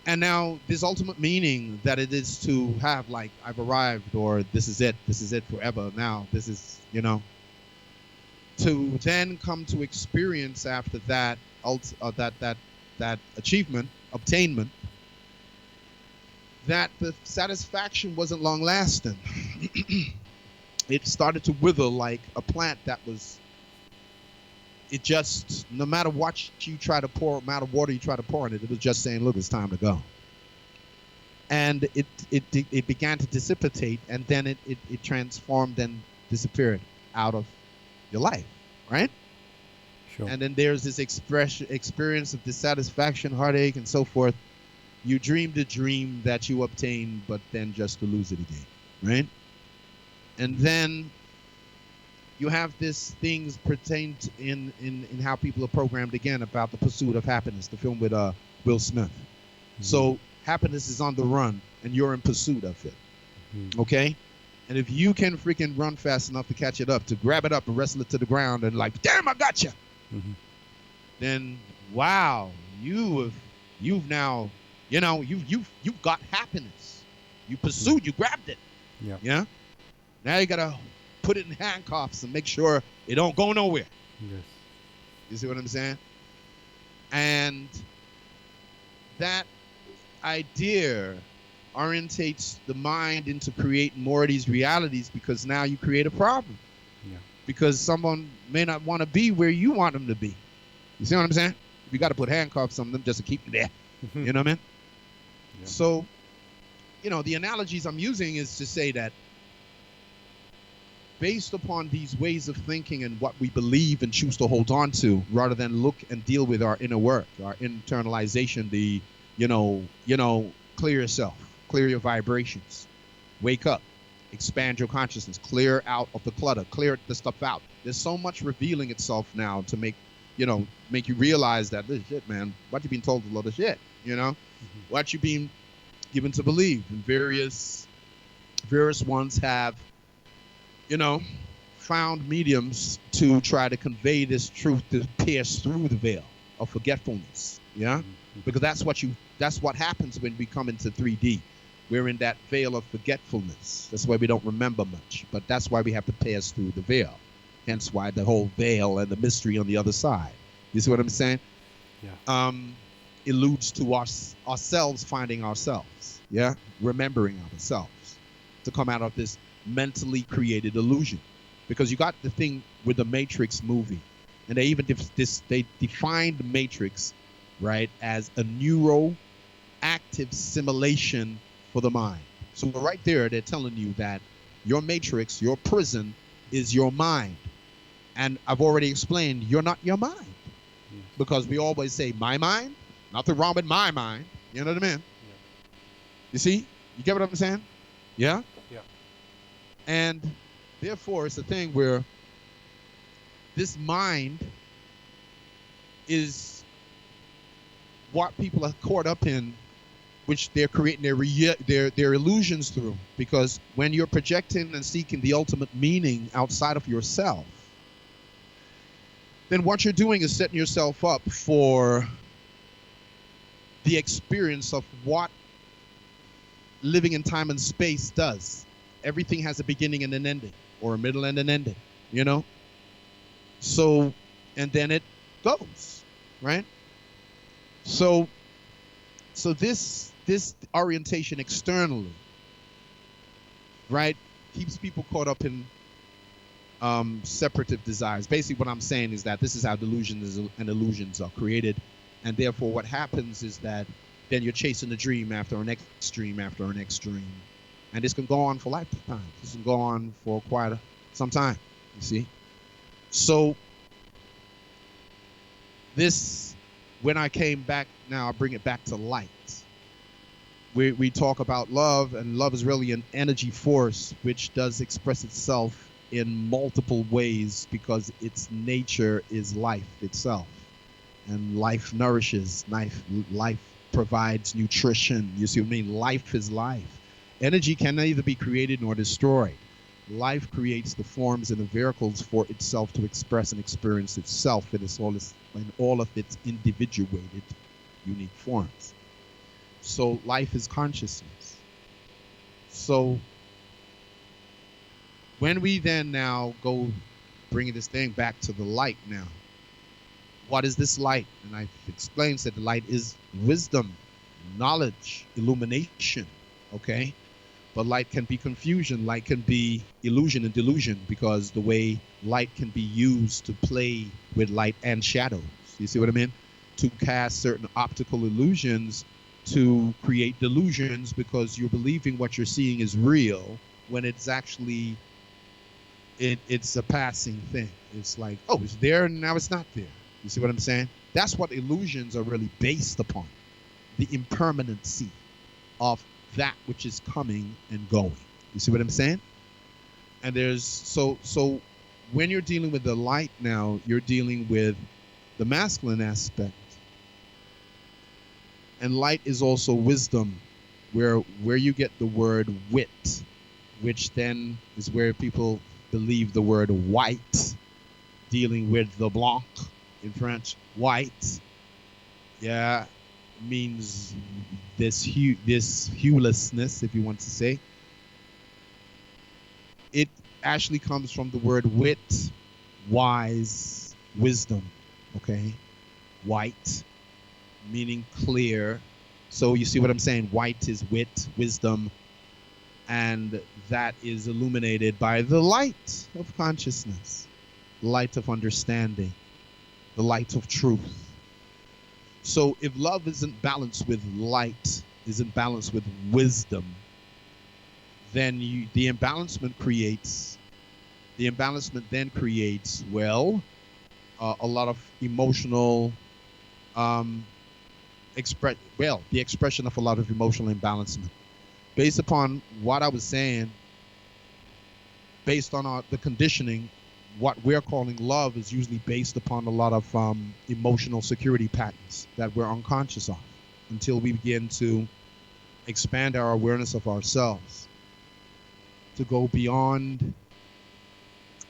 and now this ultimate meaning that it is to have, like, I've arrived, or this is it forever. Now this is, to then come to experience after that that achievement, obtainment, that the satisfaction wasn't long lasting. It started to wither like a plant that was, it just, no matter what you try to pour, no matter water you try to pour in it, it was just saying, look, it's time to go. And it began to dissipate, and then it transformed and disappeared out of your life, right?
Sure.
And then there's this experience of dissatisfaction, heartache, and so forth. You dreamed a dream that you obtained, but then just to lose it again, right? And then you have these things pertained in how people are programmed again about the pursuit of happiness, the film with Will Smith. So happiness is on the run, and you're in pursuit of it, okay? And if you can freaking run fast enough to catch it up, to grab it up and wrestle it to the ground and like, damn, I got you, then wow, you've now, you've got happiness. You pursued, you grabbed it.
Yeah.
Yeah. Now you gotta put it in handcuffs and make sure it don't go nowhere.
Yes.
You see what I'm saying? And that idea orientates the mind into creating more of these realities, because now you create a problem.
Yeah.
Because someone may not want to be where you want them to be. You see what I'm saying? You got to put handcuffs on them just to keep them there. You know what I mean?
Yeah.
So, the analogies I'm using is to say that based upon these ways of thinking and what we believe and choose to hold on to, rather than look and deal with our inner work, our internalization, clear yourself, clear your vibrations, wake up, expand your consciousness, clear out of the clutter, clear the stuff out. There's so much revealing itself now to make you realize that this shit, man, what you've been told is a lot of shit, what you've been given to believe. And various ones have, found mediums to try to convey this truth to pierce through the veil of forgetfulness. Yeah. Because that's what happens when we come into 3D. We're in that veil of forgetfulness. That's why we don't remember much. But that's why we have to pass through the veil. Hence why the whole veil and the mystery on the other side. You see what I'm saying?
Yeah.
Alludes to ourselves finding ourselves. Yeah. Remembering ourselves to come out of this mentally created illusion. Because you got the thing with the Matrix movie. And they even they defined the Matrix, right, as a neuroactive simulation for the mind. So right there, they're telling you that your matrix, your prison, is your mind. And I've already explained, you're not your mind. Because we always say, my mind? Nothing wrong with my mind. You know what I mean?
Yeah.
You see? You get what I'm saying? Yeah?
Yeah.
And therefore, it's a thing where this mind is what people are caught up in, which they're creating their illusions through. Because when you're projecting and seeking the ultimate meaning outside of yourself, then what you're doing is setting yourself up for the experience of what living in time and space does. Everything has a beginning and an ending, or a middle and an ending, So, and then it goes, right? So this orientation externally, right, keeps people caught up in separative desires. Basically, what I'm saying is that this is how delusions and illusions are created, and therefore what happens is that then you're chasing a dream after an extreme after an extreme, and this can go on for lifetime. This can go on for quite some time. You see, so this, when I came back, now I bring it back to light. We talk about love, and love is really an energy force which does express itself in multiple ways because its nature is life itself, and life nourishes. Life provides nutrition. You see what I mean? Life is life. Energy can neither be created nor destroyed. Life creates the forms and the vehicles for itself to express and experience itself in all of its individuated, unique forms. So life is consciousness. So when we then now go bringing this thing back to the light now, what is this light? And I've explained that the light is wisdom, knowledge, illumination, okay? But light can be confusion, light can be illusion and delusion, because the way light can be used to play with light and shadows. You see what I mean? To cast certain optical illusions to create delusions, because you're believing what you're seeing is real when it's actually it's a passing thing. It's like, oh, it's there and now it's not there. You see what I'm saying? That's what illusions are really based upon. The impermanency of that which is coming and going. You see what I'm saying? And there's so when you're dealing with the light now, you're dealing with the masculine aspect. And light is also wisdom, where you get the word wit, which then is where people believe the word white, dealing with the blanc in French. White, yeah, means this huelessness, if you want to say. It actually comes from the word wit, wise, wisdom, okay? White, meaning clear. So you see what I'm saying? White is wit, wisdom, and that is illuminated by the light of consciousness, light of understanding, the light of truth. So if love isn't balanced with light, isn't balanced with wisdom, then the imbalancement then creates, well, a lot of emotional um, the expression of a lot of emotional imbalancement. Based upon what I was saying, based on the conditioning, what we're calling love is usually based upon a lot of emotional security patterns that we're unconscious of until we begin to expand our awareness of ourselves to go beyond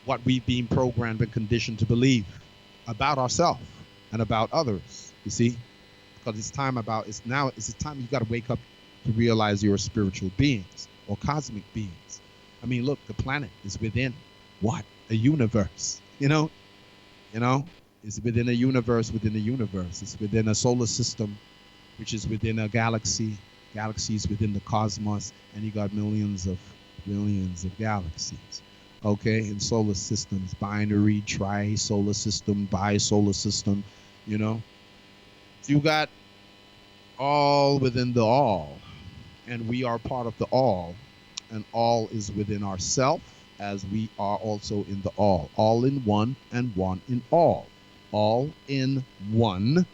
what we've been programmed and conditioned to believe about ourselves and about others. You see, because it's time you got to wake up to realize you're spiritual beings or cosmic beings. I mean, look, the planet is within what? A universe. It's within a universe within a universe. It's within a solar system, which is within a galaxy. Galaxies within the cosmos, and you got millions of galaxies. Okay, in solar systems, binary, tri-solar system, bi-solar system, You got all within the all, and we are part of the all, and all is within ourself as we are also in the all in one and one in all in one,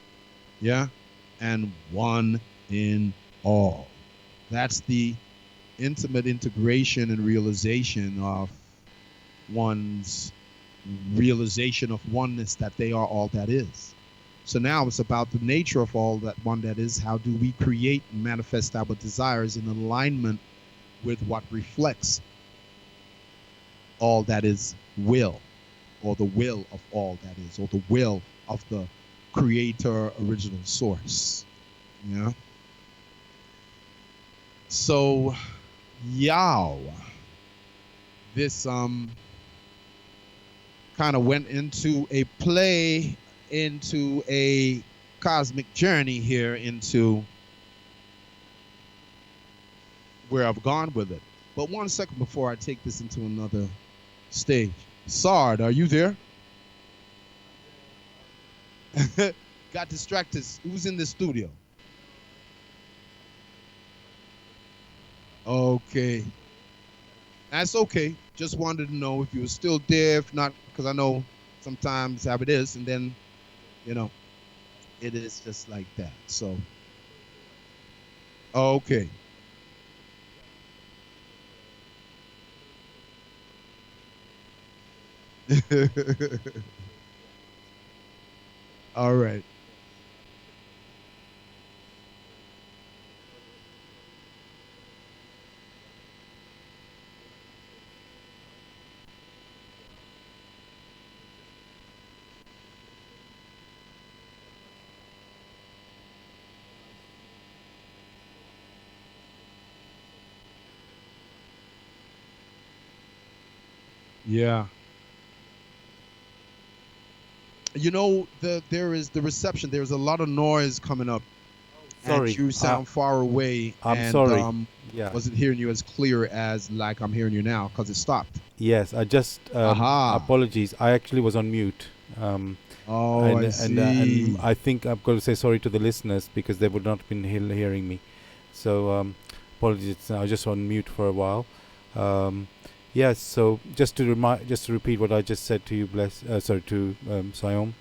yeah, and one in all. That's the intimate integration and realization of one's realization of oneness, that they are all that is. So now it's about the nature of all that one that is. How do we create and manifest our desires in alignment with what reflects all that is will, or the will of all that is, or the will of the creator original source. Yeah. So this kind of went into a cosmic journey here into where I've gone with it. But 1 second before I take this into another stage. Saad, are you there? Got distracted. Who's in the studio? Okay. That's okay. Just wanted to know if you were still there. If not, because I know sometimes how it is. And then, it is just like that. So, okay. All right. Yeah. There is the reception. There's a lot of noise coming up, and
Sorry,
you sound far away.
I'm
and
sorry. Yeah.
wasn't hearing you as clear as like I'm hearing you now because it stopped.
Yes, I just
Aha.
apologies. I actually was on mute.
Oh, I
And
see.
I think I'm going to say sorry to the listeners because they would not have been hearing me. So apologies. I was just on mute for a while. Yes. So just to repeat what I just said to you, to Siayome,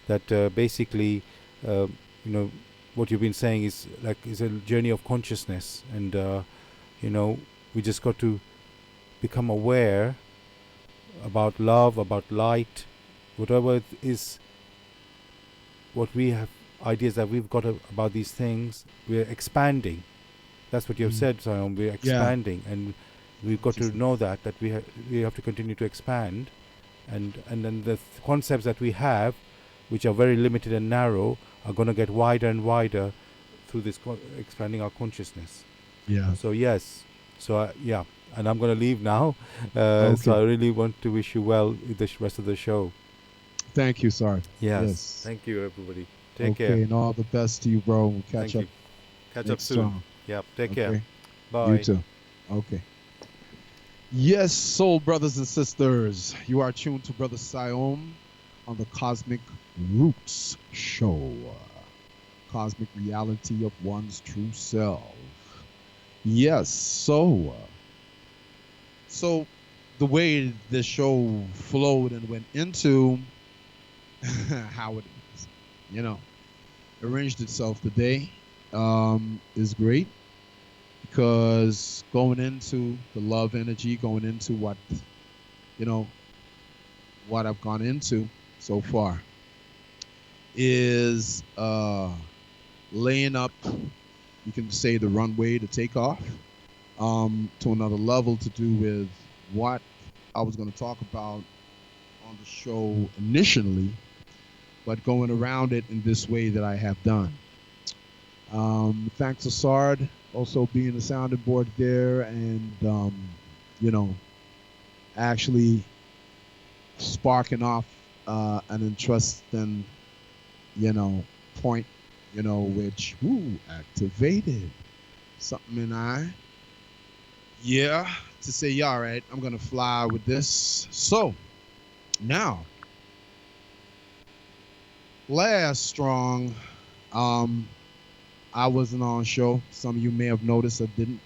that basically, what you've been saying is a journey of consciousness, and we just got to become aware about love, about light, whatever it is, what we have ideas that we've got about these things. We're expanding. That's what you have said, Siayome. We're expanding, and we've got to know that we have to continue to expand, and then the concepts that we have, which are very limited and narrow, are going to get wider and wider through this expanding our consciousness.
Yeah.
So yes. So yeah. And I'm going to leave now.
Okay.
So I really want to wish you well with the rest of the show.
Thank you, Saad.
Yes. Thank you, everybody. Take care.
Okay, and all the best to you, bro. We'll catch up.
Catch up soon.
Time.
Yeah. Take care. Bye.
You too. Okay. Yes, soul brothers and sisters, you are tuned to Brother Siayome on the Cosmic Roots Show. cosmic reality of one's true self. Yes, so the way the show flowed and went into how it is, you know, arranged itself today is great because going into the love energy, going into you know, what I've gone into so far is laying up, you can say, the runway to take off to another level to do with what I was going to talk about on the show initially, but going around it in this way that I have done. Thanks to Sard also being the sounding board there and, you know, actually sparking off an interesting, you know, point, you know, which, activated something in I. Yeah, to say, yeah, all right, I'm going to fly with this. So, now, last strong, um, I wasn't on show. Some of you may have noticed I didn't,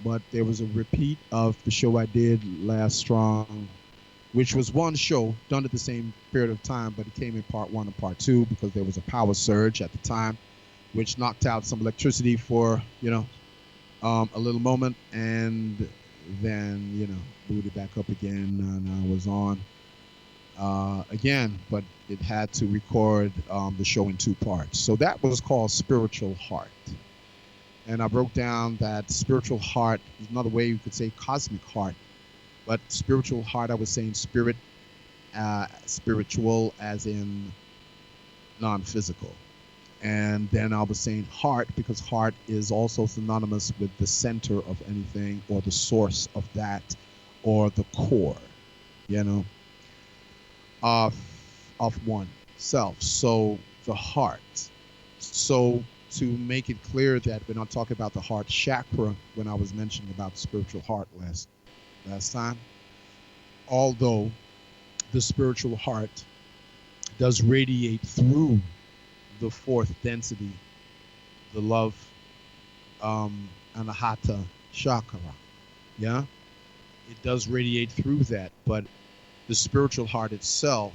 but there was a repeat of the show I did last strong, which was one show done at the same period of time, but it came in part one and part two because there was a power surge at the time, which knocked out some electricity for, you know, a little moment, and then, you know, booted back up again, and I was on again, but it had to record the show in two parts. So that was called Spiritual Heart. And I broke down that spiritual heart is another way you could say cosmic heart, but spiritual heart, I was saying spirit, spiritual as in non-physical. And then I was saying heart because heart is also synonymous with the center of anything or the source of that or the core, you know, of one self. So the heart. So to make it clear that we're not talking about the heart chakra when I was mentioning about the spiritual heart last time, although the spiritual heart does radiate through the fourth density, the love anahata chakra. Yeah, it does radiate through that, but the spiritual heart itself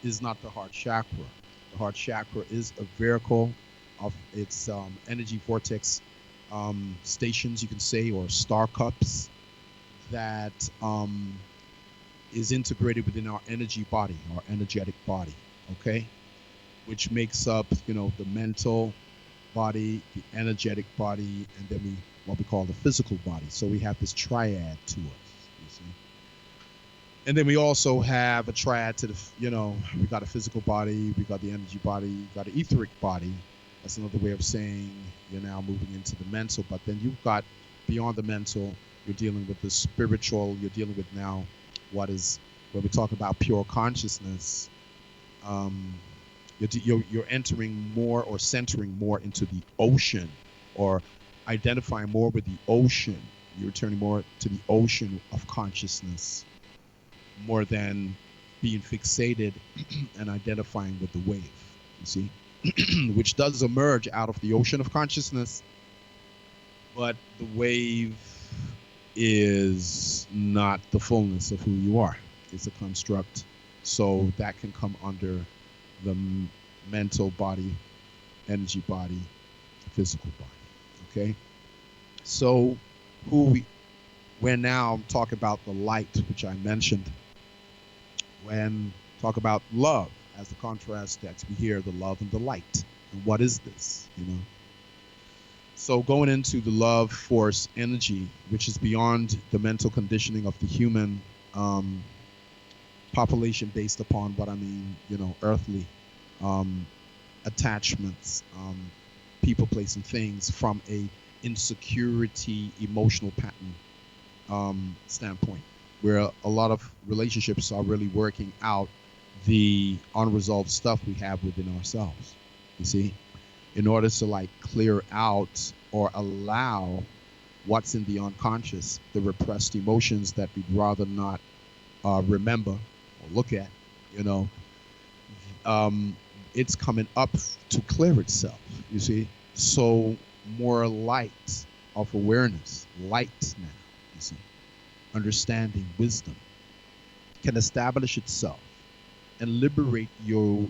is not the heart chakra. The heart chakra is a vehicle of its energy vortex stations, you can say, or star cups that is integrated within our energy body, our energetic body, okay? Which makes up, you know, the mental body, the energetic body, and then what we call the physical body. So we have this triad to us, you see. And then we also have a triad to the, you know, we got a physical body, we got the energy body, we got an etheric body. That's another way of saying you're now moving into the mental. But then you've got beyond the mental, you're dealing with the spiritual, you're dealing with now what is, when we talk about pure consciousness, you're entering more or centering more into the ocean or identifying more with the ocean. You're returning more to the ocean of consciousness more than being fixated and identifying with the wave, you see, which does emerge out of the ocean of consciousness, but the wave is not the fullness of who you are. It's a construct, so that can come under the mental body, energy body, physical body, okay? So we're now talking about the light, which I mentioned. When talk about love as the contrast that we hear, the love and the light. And what is this, you know? So going into the love force energy, which is beyond the mental conditioning of the human population based upon what I mean, you know, earthly attachments, people, place, and things from a insecurity emotional pattern standpoint, where a lot of relationships are really working out the unresolved stuff we have within ourselves, you see, in order to like clear out or allow what's in the unconscious, the repressed emotions that we'd rather not remember or look at, you know, it's coming up to clear itself, you see. So more light of awareness, light now, you see, understanding, wisdom can establish itself and liberate your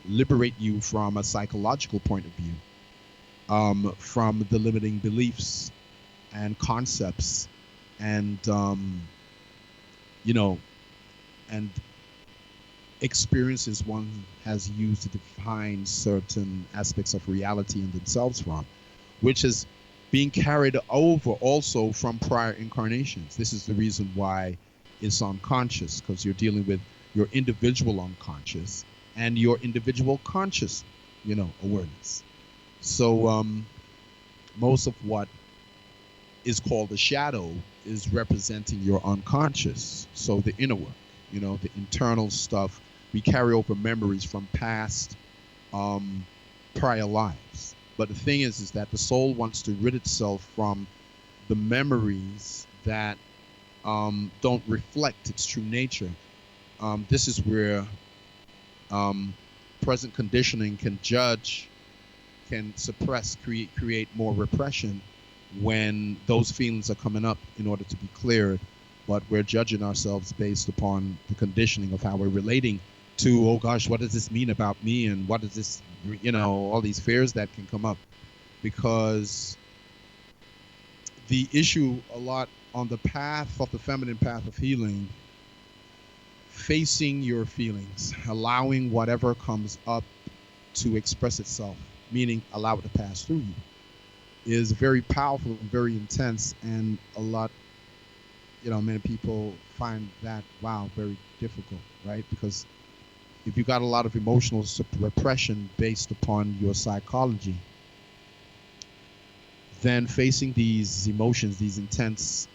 liberate you from a psychological point of view, from the limiting beliefs and concepts and you know and experiences one has used to define certain aspects of reality and themselves from, which is being carried over also from prior incarnations. This is the reason why it's unconscious, because you're dealing with your individual unconscious and your individual conscious, awareness. So most of what is called the shadow is representing your unconscious. So the inner work, the internal stuff. We carry over memories from past prior lives. But the thing is that the soul wants to rid itself from the memories that don't reflect its true nature. This is where present conditioning can judge, can suppress, create more repression when those feelings are coming up in order to be cleared. But we're judging ourselves based upon the conditioning of how we're relating to, oh gosh, what does this mean about me? And what is this, all these fears that can come up. Because the issue a lot on the path of the feminine path of healing, facing your feelings, allowing whatever comes up to express itself, meaning allow it to pass through you, is very powerful and very intense. And a lot, many people find that, wow, very difficult, right? Because if you got a lot of emotional repression based upon your psychology, then facing these emotions, these intense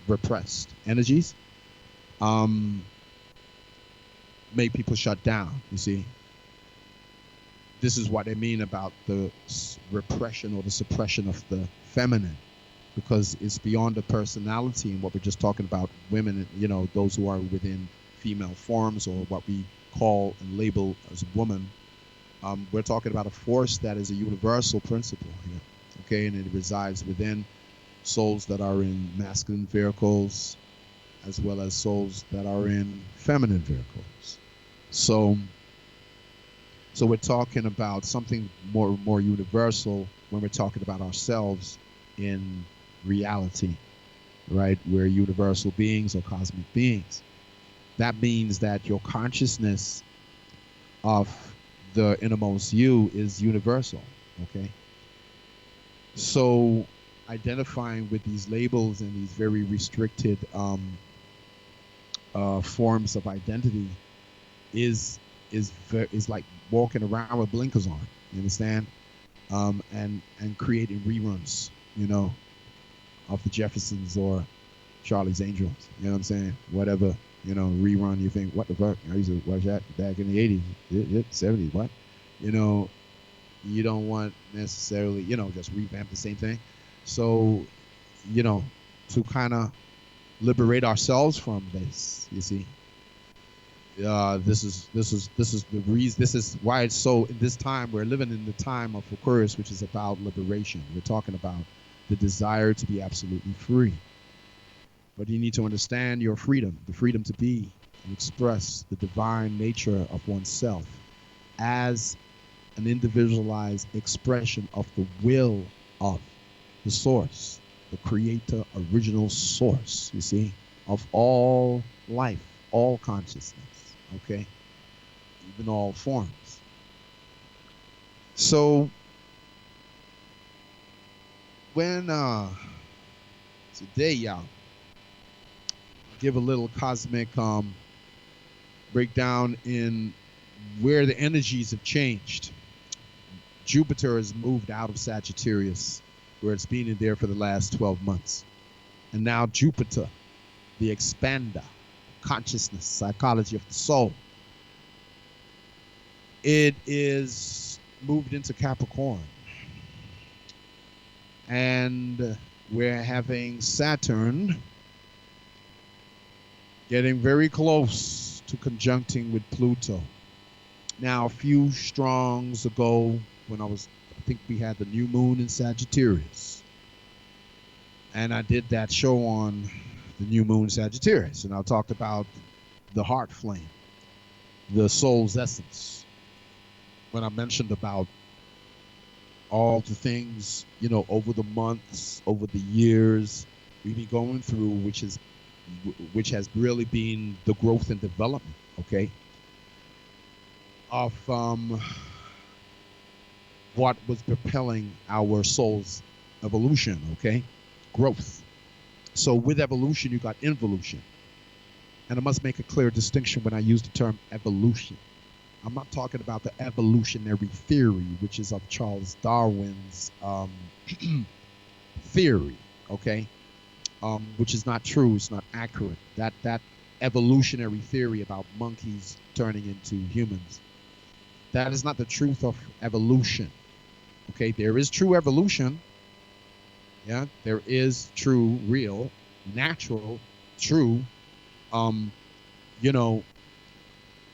repressed energies, make people shut down, you see. This is what they mean about the repression or the suppression of the feminine, because it's beyond the personality and what we're just talking about, women, those who are within female forms or what we call and label as woman. We're talking about a force that is a universal principle here, okay? And it resides within souls that are in masculine vehicles as well as souls that are in feminine vehicles. So we're talking about something more universal when we're talking about ourselves in reality, right? We're universal beings or cosmic beings. That means that your consciousness of the innermost you is universal, okay? So identifying with these labels and these very restricted forms of identity is like walking around with blinkers on, you understand? And creating reruns, of the Jeffersons or Charlie's Angels, you know what I'm saying? Whatever, rerun, you think, what the fuck? I used to watch that back in the 80s, 70s, what? You don't want necessarily, just revamp the same thing. So, to kind of liberate ourselves from this, you see. This is the reason. This is why it's so. In this time, we're living in the time of Aquarius, which is about liberation. We're talking about the desire to be absolutely free. But you need to understand your freedom, the freedom to be and express the divine nature of oneself as an individualized expression of the will of the source, the creator, original source, you see, of all life, all consciousness, okay? Even all forms. So when today, y'all, give a little cosmic breakdown in where the energies have changed. Jupiter has moved out of Sagittarius, where it's been in there for the last 12 months. And now Jupiter, the expander, consciousness, psychology of the soul, it is moved into Capricorn. And we're having Saturn getting very close to conjuncting with Pluto. Now, a few strongs ago, I think we had the new moon in Sagittarius, and I did that show on the new moon Sagittarius, and I talked about the heart flame, the soul's essence. When I mentioned about all the things, over the months, over the years we've been going through, which has really been the growth and development, okay, of what was propelling our soul's evolution, okay, growth. So with evolution, you got involution. And I must make a clear distinction when I use the term evolution. I'm not talking about the evolutionary theory, which is of Charles Darwin's theory, okay, which is not true. It's not accurate. That evolutionary theory about monkeys turning into humans, that is not the truth of evolution. Okay, there is true evolution. Yeah, there is true, real, natural, true,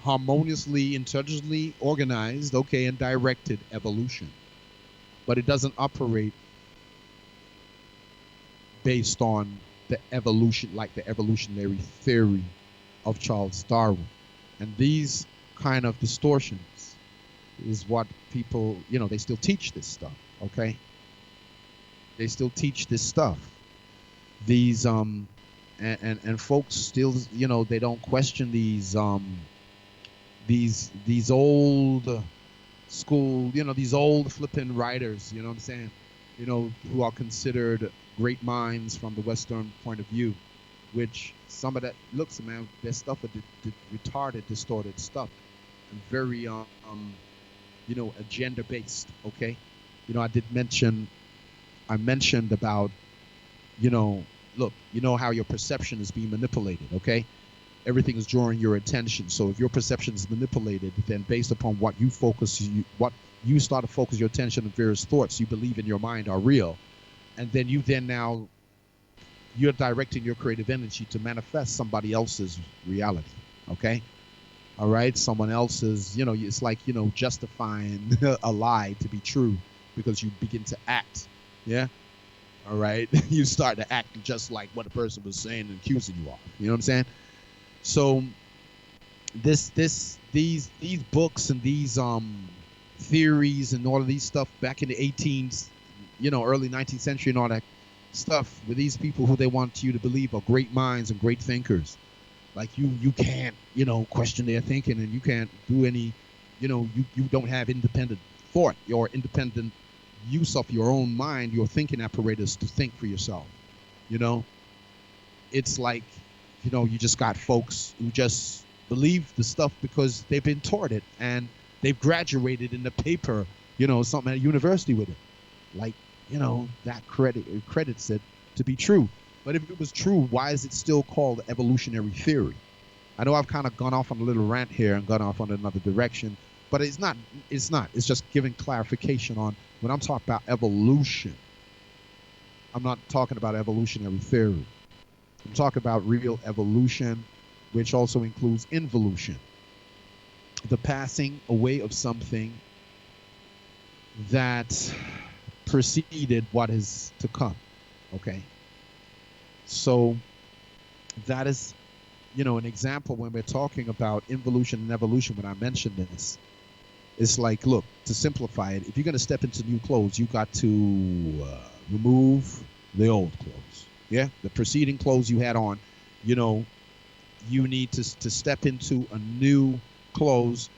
harmoniously, intelligently organized, okay, and directed evolution. But it doesn't operate based on the evolution, like the evolutionary theory of Charles Darwin. And these kind of distortions is what people, they still teach this stuff, okay? They still teach this stuff. These and folks still, they don't question these old school, these old flipping writers, you know what I'm saying? Who are considered great minds from the Western point of view, which some of that looks, man, their stuff are retarded, distorted stuff, and very agenda based, okay? I mentioned about, look, how your perception is being manipulated, okay? Everything is drawing your attention. So if your perception is manipulated, then based upon what you start to focus your attention on, various thoughts you believe in your mind are real. And then you're directing your creative energy to manifest somebody else's reality, okay? All right, someone else's, it's like, justifying a lie to be true because you begin to act, yeah? All right, you start to act just like what a person was saying and accusing you of, you know what I'm saying? So these books and these theories and all of these stuff back in the 18th, early 19th century and all that stuff with these people who they want you to believe are great minds and great thinkers. Like you can't, question their thinking, and you can't do any, you don't have independent thought or independent use of your own mind, your thinking apparatus to think for yourself. It's like, you just got folks who just believe the stuff because they've been taught it and they've graduated in the paper, something at university with it. Like, that credits it to be true. But if it was true, why is it still called evolutionary theory? I know I've kind of gone off on a little rant here and gone off on another direction, but it's not. It's just giving clarification on when I'm talking about evolution. I'm not talking about evolutionary theory. I'm talking about real evolution, which also includes involution, the passing away of something that preceded what is to come. Okay. So that is, an example when we're talking about involution and evolution. When I mentioned this, it's like, look, to simplify it, if you're going to step into new clothes, you got to remove the old clothes. Yeah, the preceding clothes you had on, you need to step into a new clothes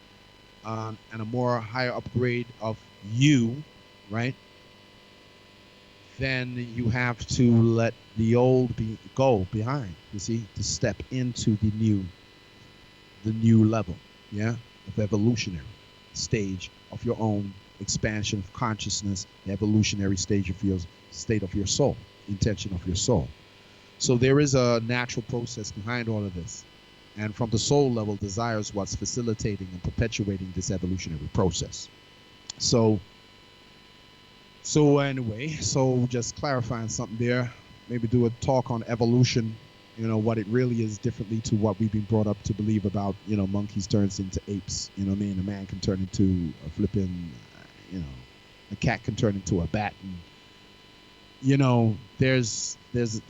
and a more higher upgrade of you, right? Then you have to let the old go behind, you see, to step into the new level, yeah, of evolutionary stage of your own expansion of consciousness, the evolutionary stage of your state of your soul, intention of your soul. So there is a natural process behind all of this. And from the soul level, desire is what's facilitating and perpetuating this evolutionary process. So anyway, so just clarifying something there, maybe do a talk on evolution what it really is differently to what we've been brought up to believe about, monkeys turns into apes. You know what I mean? A man can turn into a flipping, a cat can turn into a bat. And, there's this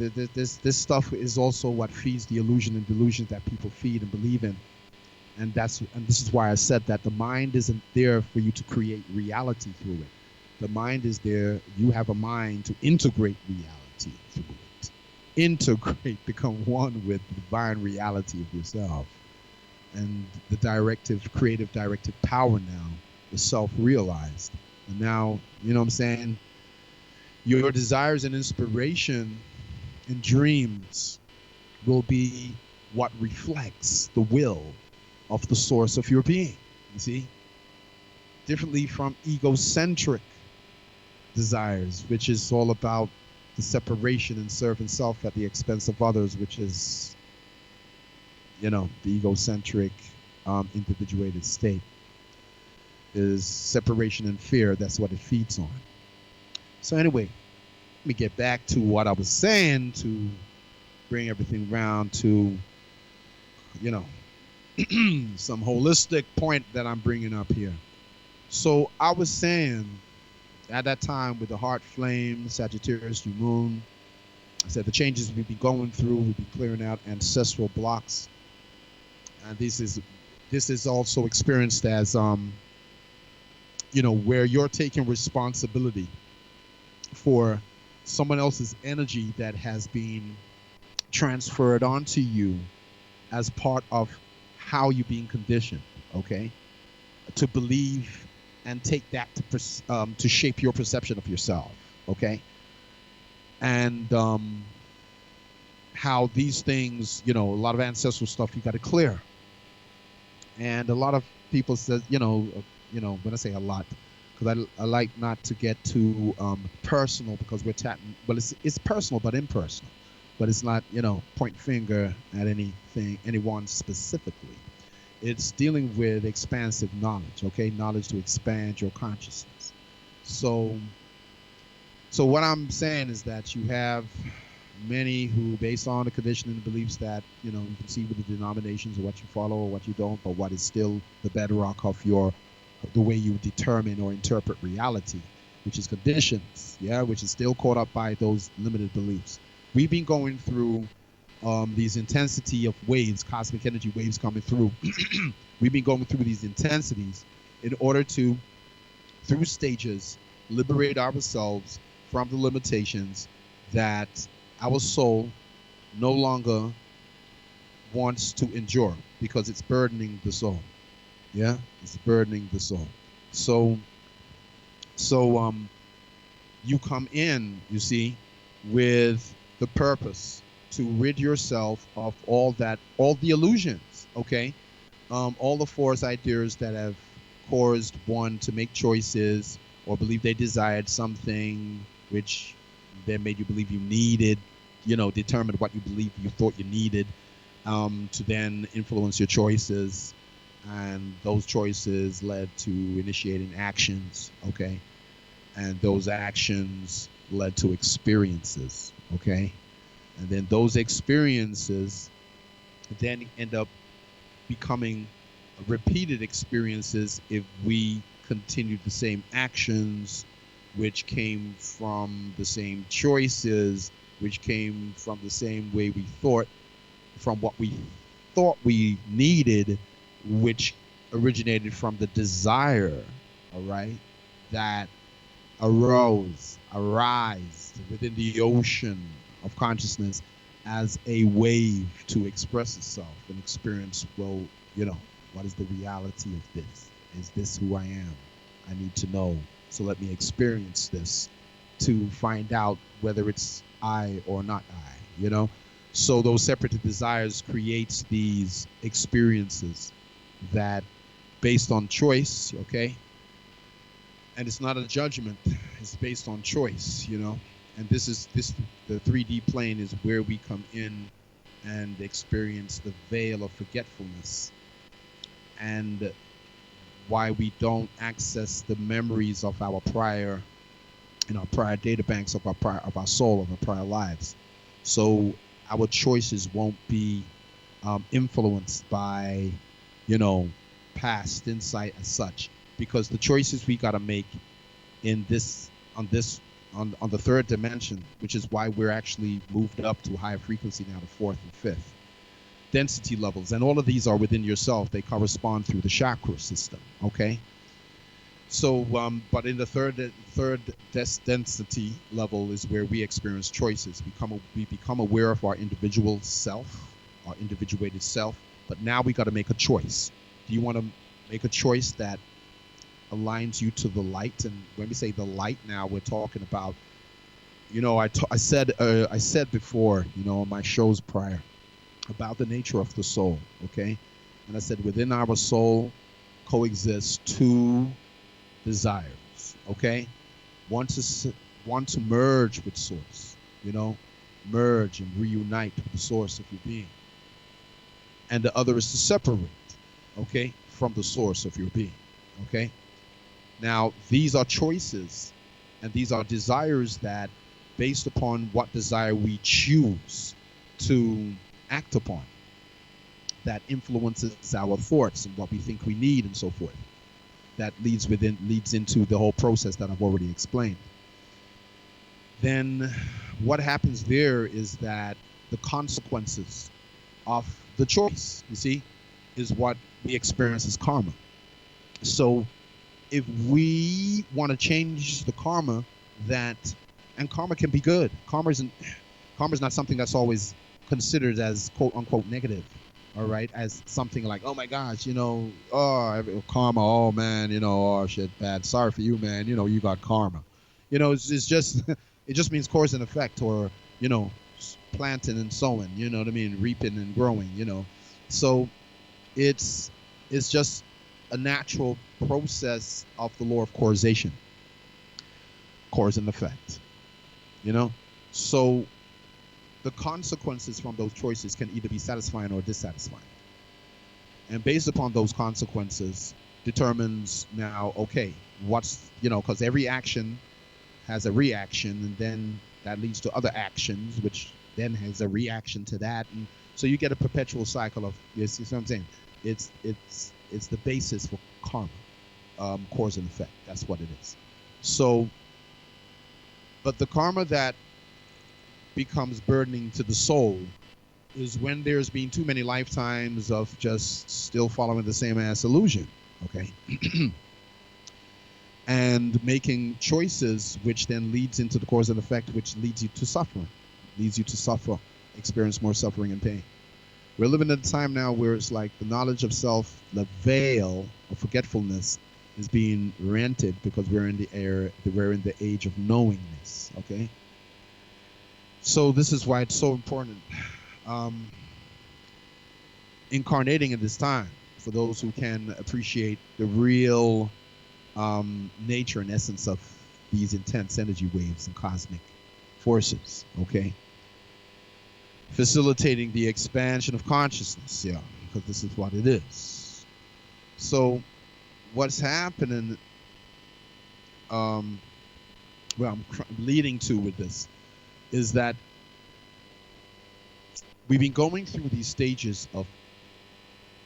stuff is also what feeds the illusion and delusions that people feed and believe in. And this is why I said that the mind isn't there for you to create reality through it. The mind is there. You have a mind to integrate reality through it. Integrate, become one with the divine reality of yourself. And the creative directive power now is self-realized. And now, you know what I'm saying? Your desires and inspiration and dreams will be what reflects the will of the source of your being. You see? Differently from egocentric desires, which is all about the separation and serving self at the expense of others, which is, the egocentric, individuated state, is separation and fear. That's what it feeds on. So anyway, let me get back to what I was saying to bring everything around to, some holistic point that I'm bringing up here. So I was saying at that time with the heart flame, Sagittarius, new moon, I said the changes we'd be going through, we'd be clearing out ancestral blocks. And this is also experienced as, where you're taking responsibility for someone else's energy that has been transferred onto you as part of how you're being conditioned, okay, to believe and take that to shape your perception of yourself, okay, and how these things, a lot of ancestral stuff you got to clear, and a lot of people says, when I say a lot, because I like not to get too personal, because we're tapping, well, it's personal but impersonal. But it's not, point finger at anyone specifically. It's dealing with expansive knowledge, okay? Knowledge to expand your consciousness. So what I'm saying is that you have many who, based on the conditioning and beliefs that, you can see with the denominations or what you follow or what you don't, but what is still the bedrock of the way you determine or interpret reality, which is conditions, which is still caught up by those limited beliefs. We've been going through these intensity of waves, cosmic energy waves coming through. We've been going through these intensities in order to, through stages, liberate ourselves from the limitations that our soul no longer wants to endure, because it's burdening the soul. Yeah, it's burdening the soul. So you come in, you see, with the purpose to rid yourself of all the illusions, okay? All the false ideas that have caused one to make choices or believe they desired something which then made you believe you needed, determined what you believed you thought you needed, to then influence your choices. And those choices led to initiating actions, okay? And those actions led to experiences, okay? And then those experiences then end up becoming repeated experiences if we continue the same actions, which came from the same choices, which came from the same way we thought, from what we thought we needed, which originated from the desire, all right, that arised within the ocean of consciousness as a wave to express itself and experience, well, what is the reality of this? Is this who I am? I need to know. So let me experience this to find out whether it's I or not I, So those separate desires creates these experiences that based on choice, okay? And it's not a judgment, it's based on choice, And the 3D plane is where we come in and experience the veil of forgetfulness, and why we don't access the memories of our prior data banks of our soul, of our prior lives. So our choices won't be influenced by, you know, past insight as such, because the choices we got to make in this on the third dimension, which is why we're actually moved up to higher frequency now, the fourth and fifth density levels, and all of these are within yourself. They correspond through the chakra system. Okay, so but in the third density level is where we experience choices. We become aware of our individual self, our individuated self. But now we got to make a choice. Do you want to make a choice that aligns you to the light? And when we say the light, now we're talking about, you know, I said before, you know, on my shows prior, about the nature of the soul. Okay, and I said within our soul coexist two desires. Okay, one to merge with source, you know, merge and reunite with the source of your being, and the other is to separate, okay, from the source of your being. Okay, now these are choices, and these are desires that, based upon what desire we choose to act upon, that influences our thoughts and what we think we need and so forth. That leads into the whole process that I've already explained. Then what happens there is that the consequences of the choice, you see, is what we experience as karma. So if we want to change the karma, that, and karma can be good. Karma is not something that's always considered as quote unquote negative. All right, as something like, oh my gosh, you know, oh, karma, oh man, you know, oh shit, bad, sorry for you, man, you know, you got karma. You know, it's just it just means cause and effect, or, you know, planting and sowing, you know what I mean, reaping and growing, you know. So it's just a natural process of the law of causation, cause and effect, you know. So the consequences from those choices can either be satisfying or dissatisfying. And based upon those consequences determines now, okay, what's, you know, because every action has a reaction, and then that leads to other actions, which then has a reaction to that. And so you get a perpetual cycle of, you see what I'm saying? It's the basis for karma, cause and effect. That's what it is. So, but the karma that becomes burdening to the soul is when there's been too many lifetimes of just still following the same ass illusion, okay? And making choices, which then leads into the cause and effect, which leads you to suffering, leads you to suffer, experience more suffering and pain. We're living at a time now where it's like the knowledge of self, the veil of forgetfulness, is being rented, because we're in the age of knowingness, okay? So this is why it's so important, incarnating in this time, for those who can appreciate the real nature and essence of these intense energy waves and cosmic forces, okay? Facilitating the expansion of consciousness, yeah, because this is what it is. So what's happening, where I'm leading to with this, is that we've been going through these stages of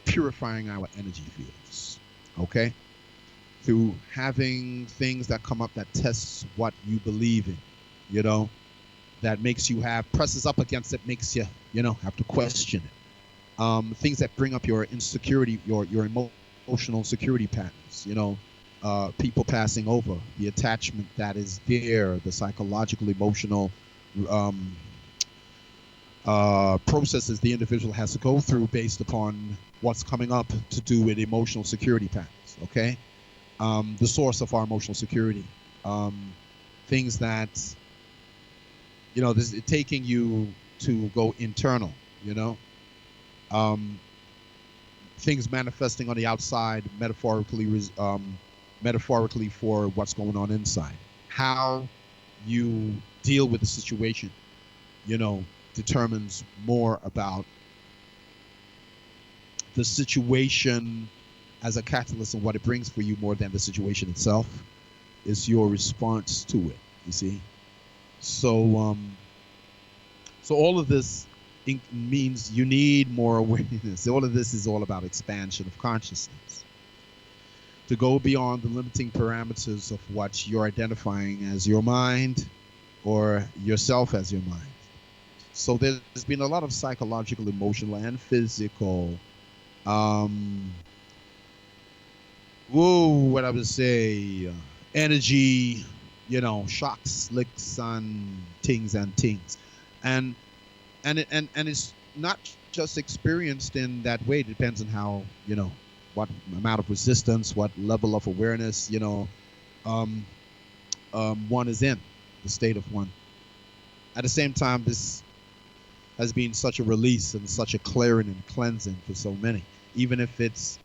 purifying our energy fields, okay? Through having things that come up that tests what you believe in, you know, that makes you presses up against it, makes you, you know, have to question it. Things that bring up your insecurity, your emotional security patterns, you know, people passing over, the attachment that is there, the psychological, emotional processes the individual has to go through based upon what's coming up to do with emotional security patterns, okay? The source of our emotional security, things that, you know, this is taking you to go internal, you know, things manifesting on the outside, metaphorically for what's going on inside. How you deal with the situation, you know, determines more about the situation as a catalyst and what it brings for you, more than the situation itself. Is your response to it, you see? So so all of this means you need more awareness. All of this is all about expansion of consciousness to go beyond the limiting parameters of what you're identifying as your mind or yourself as your mind. So there's been a lot of psychological, emotional, and physical, um, what I would say, energy, shocks, licks, and things, and and it's not just experienced in that way. It depends on how what amount of resistance, what level of awareness um, one is in, the state of one. At the same time, this has been such a release and such a clearing and cleansing for so many, even if it's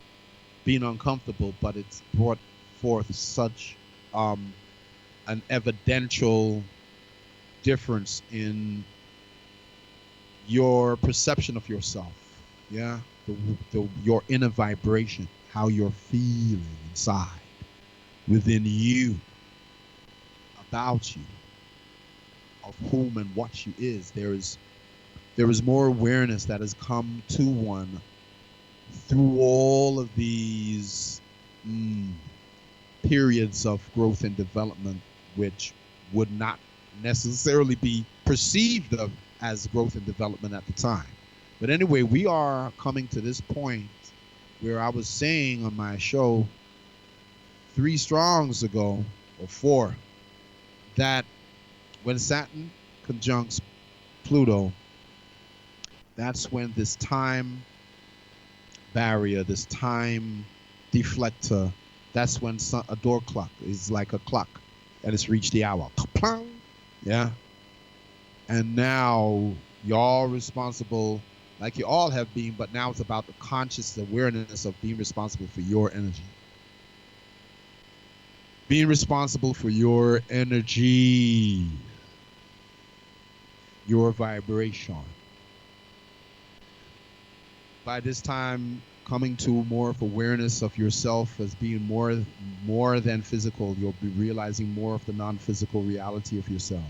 been uncomfortable, but it's brought forth such um, an evidential difference in your perception of yourself. Yeah, your inner vibration, how you're feeling inside, within you, about you, of whom and what you is. There is more awareness that has come to one through all of these periods of growth and development, which would not necessarily be perceived of as growth and development at the time. But anyway, we are coming to this point where I was saying on my show 3 strongs ago, or 4, that when Saturn conjuncts Pluto, that's when this time barrier, this time deflector, that's when a door clock is like a clock and it's reached the hour. Yeah. And now y'all responsible, like you all have been, but now it's about the conscious awareness of being responsible for your energy. Being responsible for your energy, your vibration. By this time, coming to more of awareness of yourself as being more than physical, you'll be realizing more of the non-physical reality of yourself.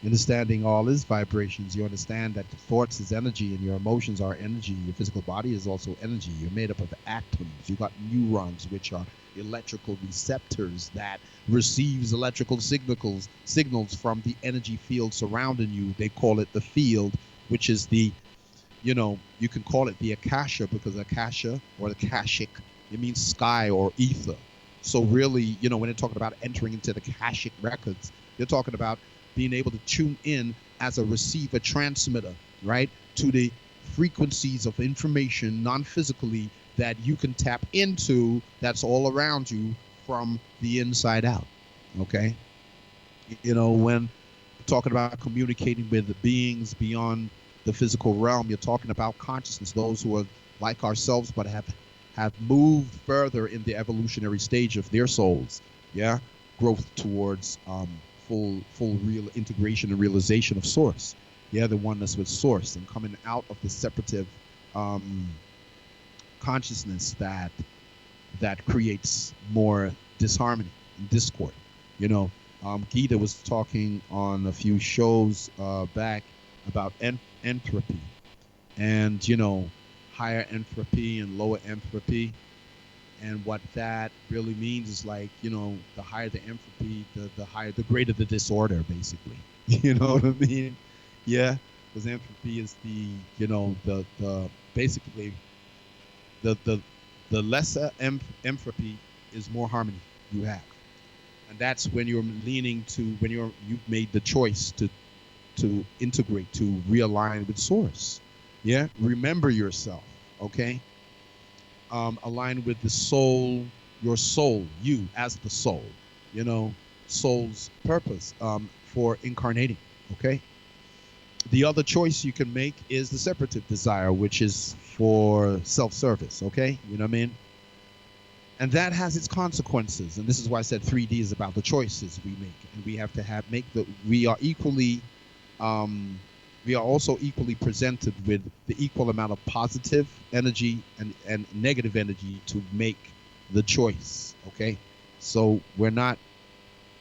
Understanding all is vibrations, you understand that the thoughts is energy and your emotions are energy. Your physical body is also energy. You're made up of atoms. You got neurons, which are electrical receptors that receives electrical signals from the energy field surrounding you. They call it the field, which is the, you can call it the akasha, because akasha or the akashic, it means sky or ether. So really, when they're talking about entering into the akashic records, they're talking about being able to tune in as a receiver transmitter, right, to the frequencies of information non-physically that you can tap into, that's all around you from the inside out. Okay, when talking about communicating with the beings beyond the physical realm, you're talking about consciousness, those who are like ourselves but have moved further in the evolutionary stage of their souls. Yeah, growth towards full real integration and realization of source. Yeah, the oneness with source, and coming out of the separative consciousness that creates more disharmony and discord. Gita was talking on a few shows back about entropy, and higher entropy and lower entropy. And what that really means is, like, the higher the entropy, the greater the disorder, basically. You know what I mean? Yeah, because entropy is the basically the lesser entropy is more harmony you have, and that's when you're leaning to, when you've made the choice to integrate, to realign with source. Yeah, remember yourself. Okay. Align with the soul, your soul, you as the soul, soul's purpose for incarnating. Okay. The other choice you can make is the separative desire, which is for self-service. Okay. You know what I mean? And that has its consequences. And this is why I said 3D is about the choices we make. And we have to we are equally, we are also equally presented with the equal amount of positive energy and negative energy to make the choice. Okay. So we're not,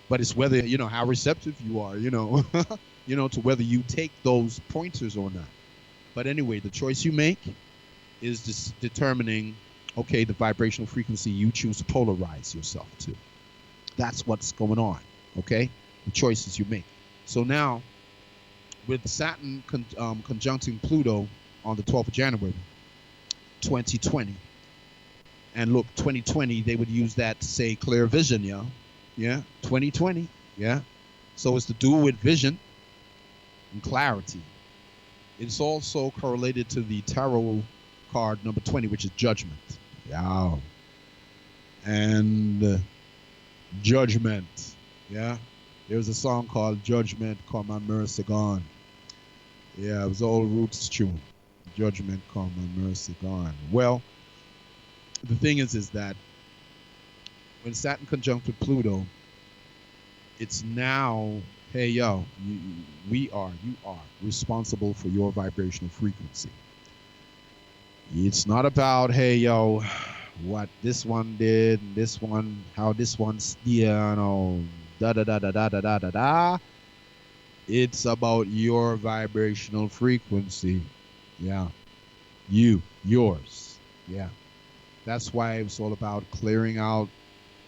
but it's whether, how receptive you are, to whether you take those pointers or not. But anyway, the choice you make is just determining, okay, the vibrational frequency you choose to polarize yourself to. That's what's going on, okay? The choices you make. So now, with Saturn conjuncting Pluto on the 12th of January, 2020, and look, 2020, they would use that to say clear vision, yeah? Yeah, 2020, yeah? So it's to do with vision and clarity. It's also correlated to the tarot card number 20, which is judgment. Yeah. And judgment. Yeah. There's a song called Judgment, Come and Mercy Gone. Yeah, it was old roots tune. Judgment, Come and Mercy Gone. Well, the thing is that when Saturn conjunct with Pluto, it's now, hey, yo, you are responsible for your vibrational frequency. It's not about, hey, yo, what this one did, and this one, how this one's, you know, da da da da da da da da da. It's about your vibrational frequency. Yeah. Yours. Yeah. That's why it's all about clearing out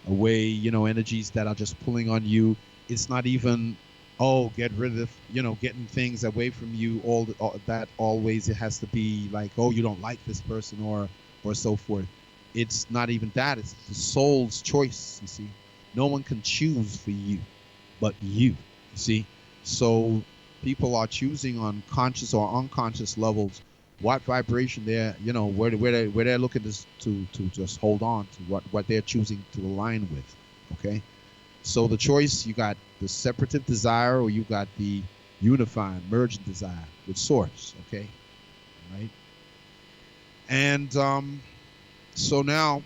away, energies that are just pulling on you. It's not even, oh, get rid of, getting things away from you. All that always it has to be like, oh, you don't like this person or so forth. It's not even that. It's the soul's choice. You see, no one can choose for you, but you see. So people are choosing on conscious or unconscious levels what vibration they're, where they're looking to just hold on to what they're choosing to align with. Okay. So the choice, you got the separative desire or you got the unifying, merging desire with source. Okay. Right. And so now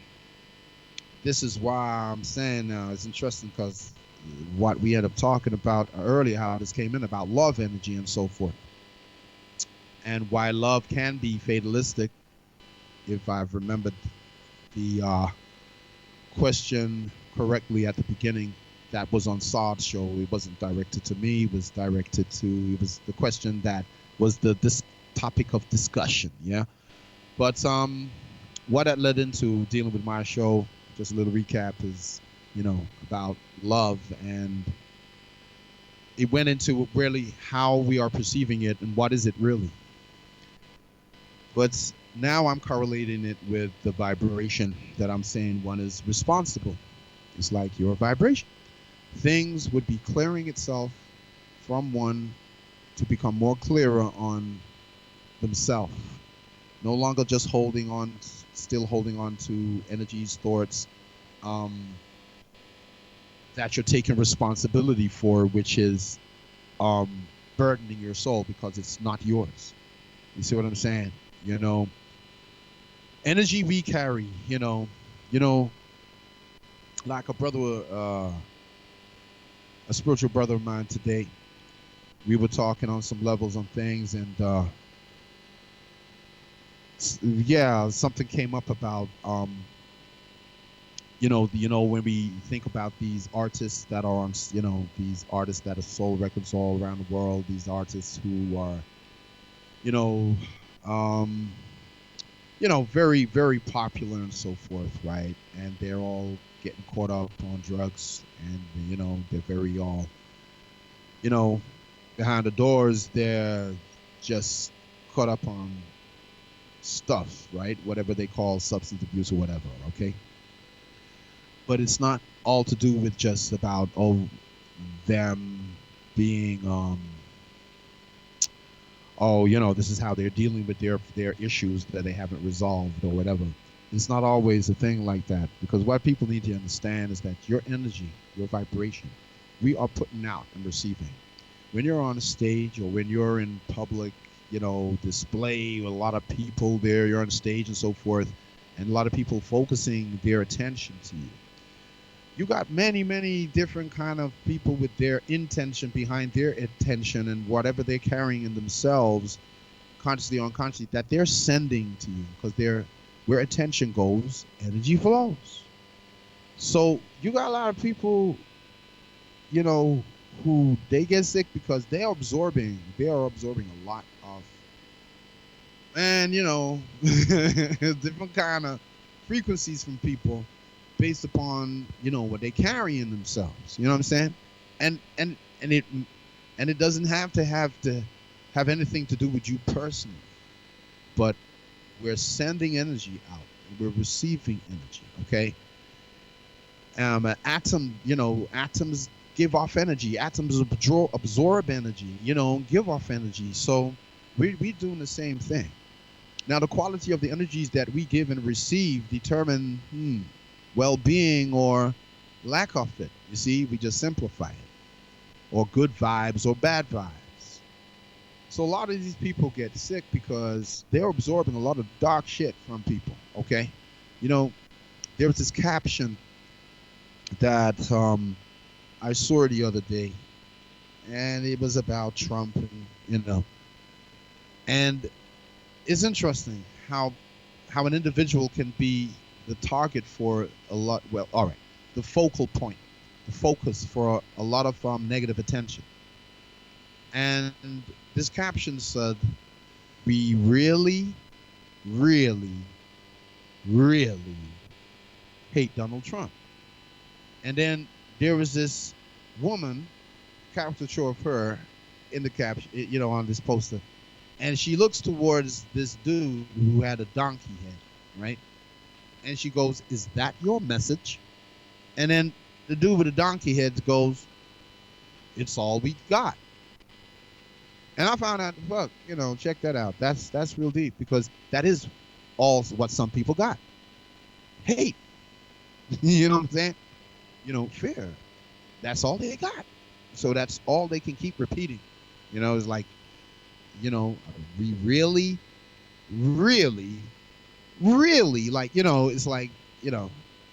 this is why I'm saying it's interesting because what we ended up talking about earlier, how this came in about love energy and so forth. And why love can be fatalistic, if I've remembered the question correctly at the beginning, that was on Saad's show. It wasn't directed to me. It was the question that was this topic of discussion. Yeah. But what that led into dealing with my show, just a little recap, is, about love, and it went into really how we are perceiving it and what is it really. But now I'm correlating it with the vibration that I'm saying one is responsible. It's like your vibration. Things would be clearing itself from one to become more clearer on themselves. No longer just still holding on to energies, thoughts that you're taking responsibility for, which is burdening your soul because it's not yours. You see what I'm saying? Energy we carry, like a spiritual brother of mine today, we were talking on some levels on things, and something came up about when we think about these artists that are on, these artists that have sold records all around the world, these artists who are very, very popular and so forth, right? And they're all getting caught up on drugs, and they're very all, behind the doors, they're just caught up on stuff, right? Whatever they call substance abuse or whatever, okay? But it's not all to do with just about them being this is how they're dealing with their issues that they haven't resolved or whatever. It's not always a thing like that, because what people need to understand is that your energy, your vibration, we are putting out and receiving. When you're on a stage or when you're in public, display with a lot of people there, you're on stage and so forth, and a lot of people focusing their attention to you. You got many, many different kind of people with their intention behind their attention and whatever they're carrying in themselves, consciously or unconsciously, that they're sending to you, because where attention goes, energy flows. So you got a lot of people, who they get sick because they are absorbing a lot of and different kind of frequencies from people based upon what they carry in themselves. You know what I'm saying? And and and it and it doesn't have anything to do with you personally, but we're sending energy out and we're receiving energy. Okay. Atoms give off energy. Atoms absorb energy. Give off energy. So we're doing the same thing. Now, the quality of the energies that we give and receive determine well-being or lack of it. You see, we just simplify it, or good vibes or bad vibes. So a lot of these people get sick because they're absorbing a lot of dark shit from people. Okay, you know, there was this caption that I saw the other day, and it was about Trump, and it's interesting how an individual can be the target for a lot. Well, all right, the focal point, the focus for a lot of negative attention. And this caption said, "We really, really, really hate Donald Trump." And then there was this woman caricature of her in the caption, on this poster, and she looks towards this dude who had a donkey head, right? And she goes, "Is that your message?" And then the dude with the donkey head goes, "It's all we got." And I found out, fuck, check that out. That's real deep, because that is all what some people got. Hate. You know what I'm saying? Fear. That's all they got. So that's all they can keep repeating. It's like, we really, really, really, like, it's like,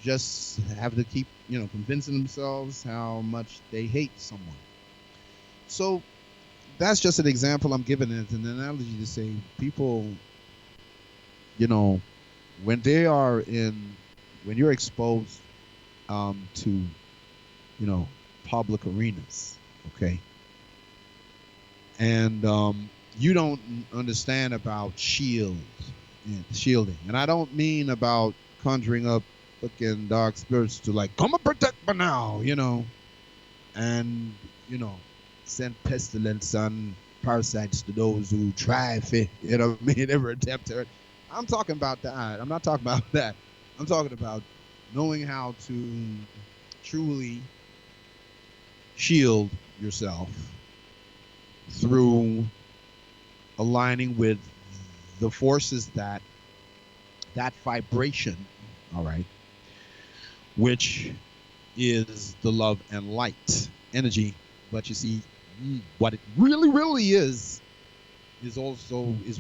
just have to keep, convincing themselves how much they hate someone. So that's just an example I'm giving. It an analogy to say people, when they are when you're exposed to, public arenas, okay, and you don't understand about shielding, and I don't mean about conjuring up fucking dark spirits to like come and protect me now, and you know send pestilence and parasites to those who try to, ever attempt to. I'm talking about that. I'm not talking about that. I'm talking about knowing how to truly shield yourself through aligning with the forces that vibration, all right, which is the love and light energy. But you see, what it really, really is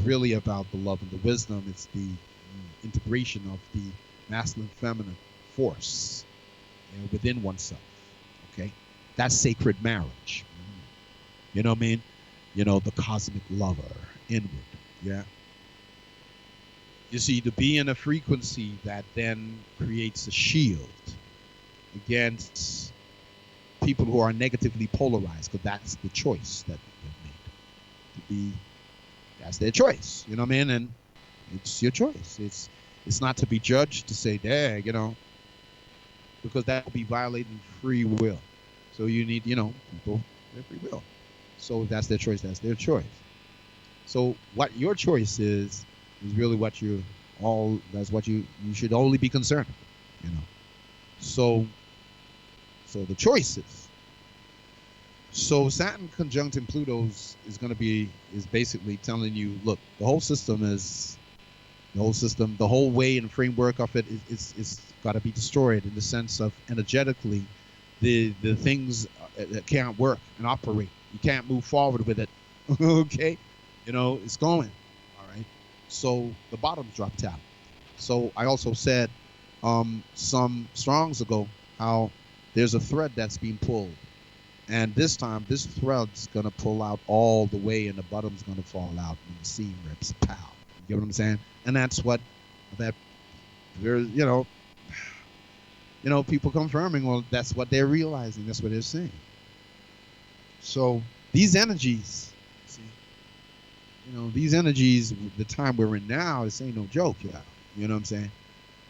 really about the love and the wisdom. It's the integration of the masculine feminine force, within oneself. Okay, that's sacred marriage. You know what I mean? The cosmic lover inward. Yeah. You see, to be in a frequency that then creates a shield against people who are negatively polarized, because that's the choice that they've made. To be, that's their choice. You know what I mean? And it's your choice. It's not to be judged to say, "Dang," because that would be violating free will. So you need, people their free will. So if that's their choice, that's their choice. So what your choice is really what that's what you should only be concerned with, So the choices. So Saturn conjunct in Pluto's is basically telling you, look, the whole system, the whole way and framework of it is got to be destroyed, in the sense of energetically, the things that can't work and operate. You can't move forward with it. Okay, it's going. All right. So the bottom dropped out. So I also said some strongs ago how there's a thread that's being pulled, and this time this thread's gonna pull out all the way, and the bottom's gonna fall out, and the seam rips. Pow. You get what I'm saying? And that's what that there's people confirming. Well, that's what they're realizing. That's what they're saying. So these energies, see, these energies, the time we're in now, this ain't no joke, yeah. You know what I'm saying?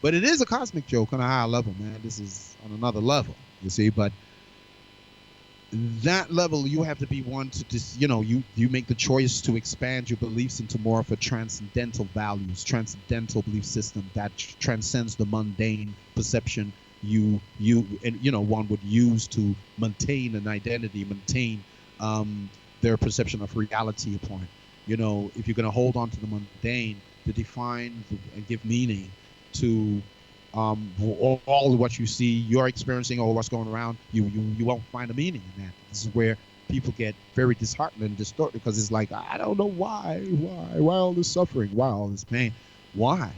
But it is a cosmic joke on a higher level, man. This is on another level, you see. But that level, you have to be one to just, you make the choice to expand your beliefs into more of a transcendental values, transcendental belief system that transcends the mundane perception one would use to maintain an identity, maintain their perception of reality upon. If you're going to hold on to the mundane to define and give meaning to all of what you see, you're experiencing, or what's going around, you won't find a meaning in that. This is where people get very disheartened and distorted, because it's like, I don't know why all this suffering, why all this pain, why,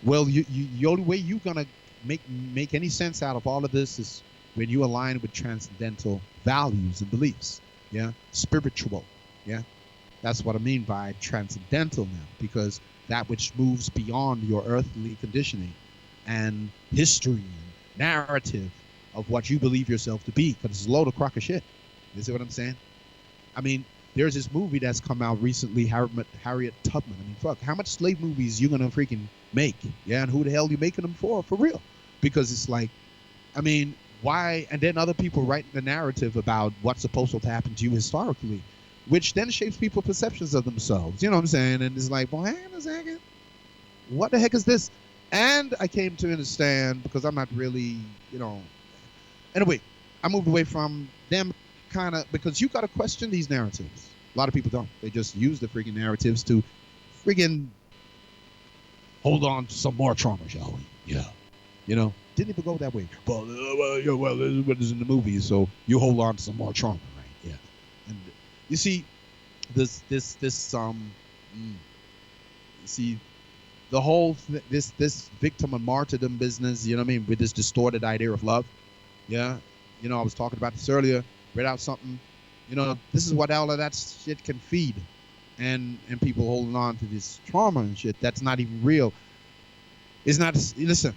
Well, the only way you're gonna make any sense out of all of this is when you align with transcendental values and beliefs, yeah, spiritual, yeah. That's what I mean by transcendental now, because that which moves beyond your earthly conditioning and history and narrative of what you believe yourself to be, because it's a load of crock of shit. You see what I'm saying? I mean, there's this movie that's come out recently, Harriet Tubman. I mean, fuck, how much slave movies you gonna freaking make? Yeah, and who the hell you making them for real? Because it's like, I mean, why? And then other people writing the narrative about what's supposed to happen to you historically, which then shapes people's perceptions of themselves. You know what I'm saying? And it's like, well, hang on a second, what the heck is this? And I came to understand, because I'm not really, Anyway, I moved away from them kind of, because you got to question these narratives. A lot of people don't. They just use the freaking narratives to freaking hold on to some more trauma, shall we? Yeah. Didn't even go that way. Well, this is what is in the movie, so you hold on to some more trauma, right? Yeah. And you see, this the whole this victim and martyrdom business, you know what I mean, with this distorted idea of love. Yeah. I was talking about this earlier, read out something, this is what all of that shit can feed. And people holding on to this trauma and shit that's not even real. It's not, listen,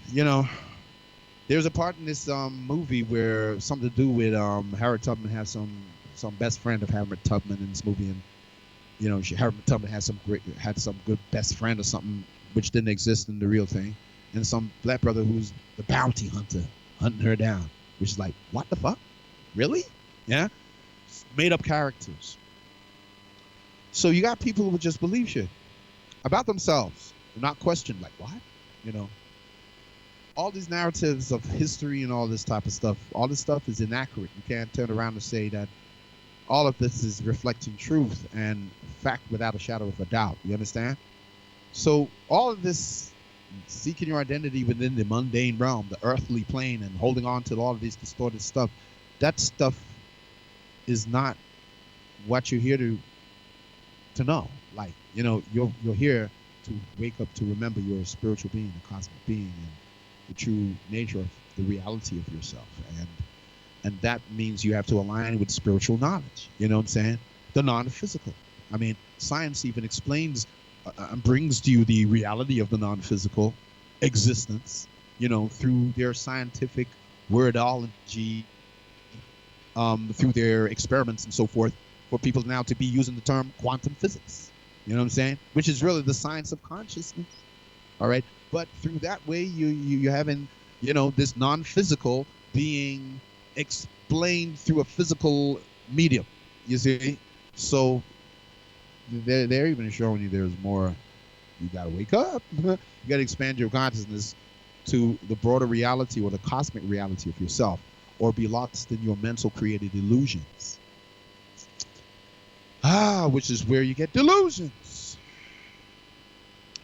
there's a part in this movie where something to do with Harriet Tubman has some best friend of Harriet Tubman in this movie, and Harriet Tubman had some good best friend or something which didn't exist in the real thing, and some black brother who's the bounty hunter hunting her down, which is like, what the fuck, really? Yeah, made up characters. So you got people who just believe shit about themselves and not question, like, what, all these narratives of history and all this type of stuff, all this stuff is inaccurate. You can't turn around and say that all of this is reflecting truth and fact without a shadow of a doubt. You understand? So all of this seeking your identity within the mundane realm, the earthly plane, and holding on to all of these distorted stuff, that stuff is not what you're here to know. Like, you're here to wake up, to remember you're a spiritual being, a cosmic being, and the true nature of the reality of yourself. And that means you have to align with spiritual knowledge. You know what I'm saying? The non-physical. I mean, science even explains, brings to you the reality of the non-physical existence, through their scientific wordology, through their experiments and so forth, for people now to be using the term quantum physics. You know what I'm saying? Which is really the science of consciousness. All right. But through that way, you having, this non-physical being explained through a physical medium. You see? So they're even showing you there's more. You got to wake up. You got to expand your consciousness to the broader reality, or the cosmic reality of yourself, or be lost in your mental created illusions. Which is where you get delusions.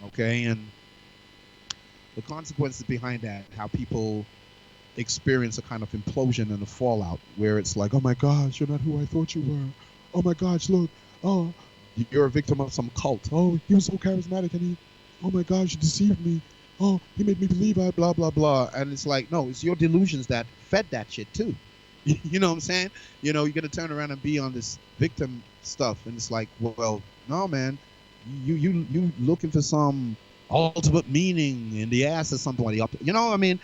Okay, and the consequences behind that, how people experience a kind of implosion and a fallout, where it's like, oh my gosh, you're not who I thought you were. Oh my gosh, look, oh, you're a victim of some cult. Oh, he was so charismatic, and oh my gosh, you deceived me. Oh, he made me believe I blah, blah, blah. And it's like, no, it's your delusions that fed that shit too. You know what I'm saying? You're going to turn around and be on this victim stuff. And it's like, well, no, man, you looking for some ultimate meaning in the ass of somebody up. I mean,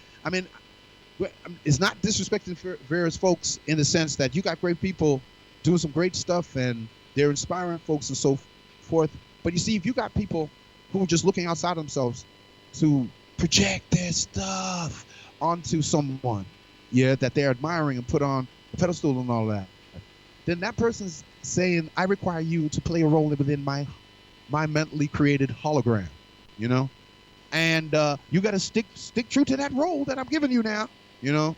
it's not disrespecting for various folks in the sense that you got great people doing some great stuff and they're inspiring folks and so forth. But you see, if you got people who are just looking outside themselves to project their stuff onto someone, yeah, that they're admiring and put on a pedestal and all that, then that person's saying, I require you to play a role within my mentally created hologram, you know? And you got to stick true to that role that I'm giving you now, you know?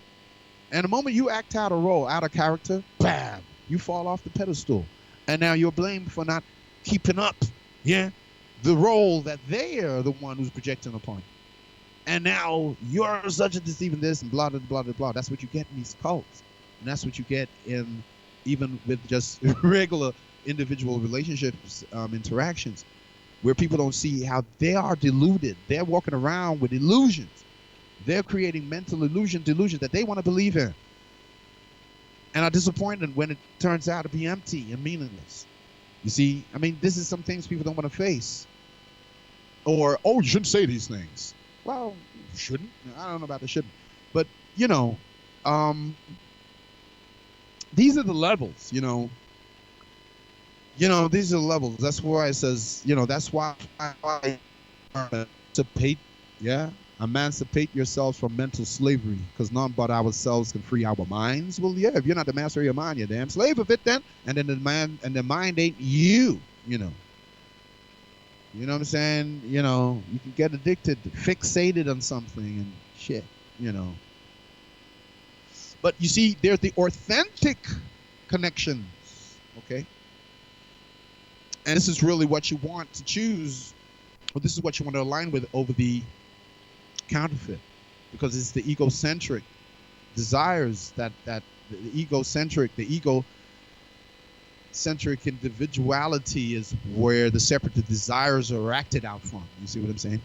And the moment you act out a role, out of character, bam, you fall off the pedestal. And now you're blamed for not keeping up, yeah, the role that they are the one who's projecting upon you. And now you're such a deceiving this and blah, blah, blah, blah, blah. That's what you get in these cults. And that's what you get in even with just regular individual relationships, interactions, where people don't see how they are deluded. They're walking around with illusions. They're creating mental delusions that they want to believe in, and are disappointed when it turns out to be empty and meaningless. You see, I mean, this is some things people don't want to face. Or, oh, you shouldn't say these things. Well, you shouldn't. I don't know about the shouldn't. But, you know, these are the levels, you know. You know, these are the levels. That's why it says, you know, that's why I emancipate, yeah? Emancipate yourselves from mental slavery, because none but ourselves can free our minds. Well, yeah, if you're not the master of your mind, you're a damn slave of it then. And then the mind ain't you, you know. You know what I'm saying? You know, you can get addicted, fixated on something and shit, you know. But you see, there's the authentic connections, okay? And this is really what you want to choose, or this is what you want to align with over the counterfeit, because it's the egocentric desires that the egocentric individuality is where the separate desires are acted out from. You see what I'm saying?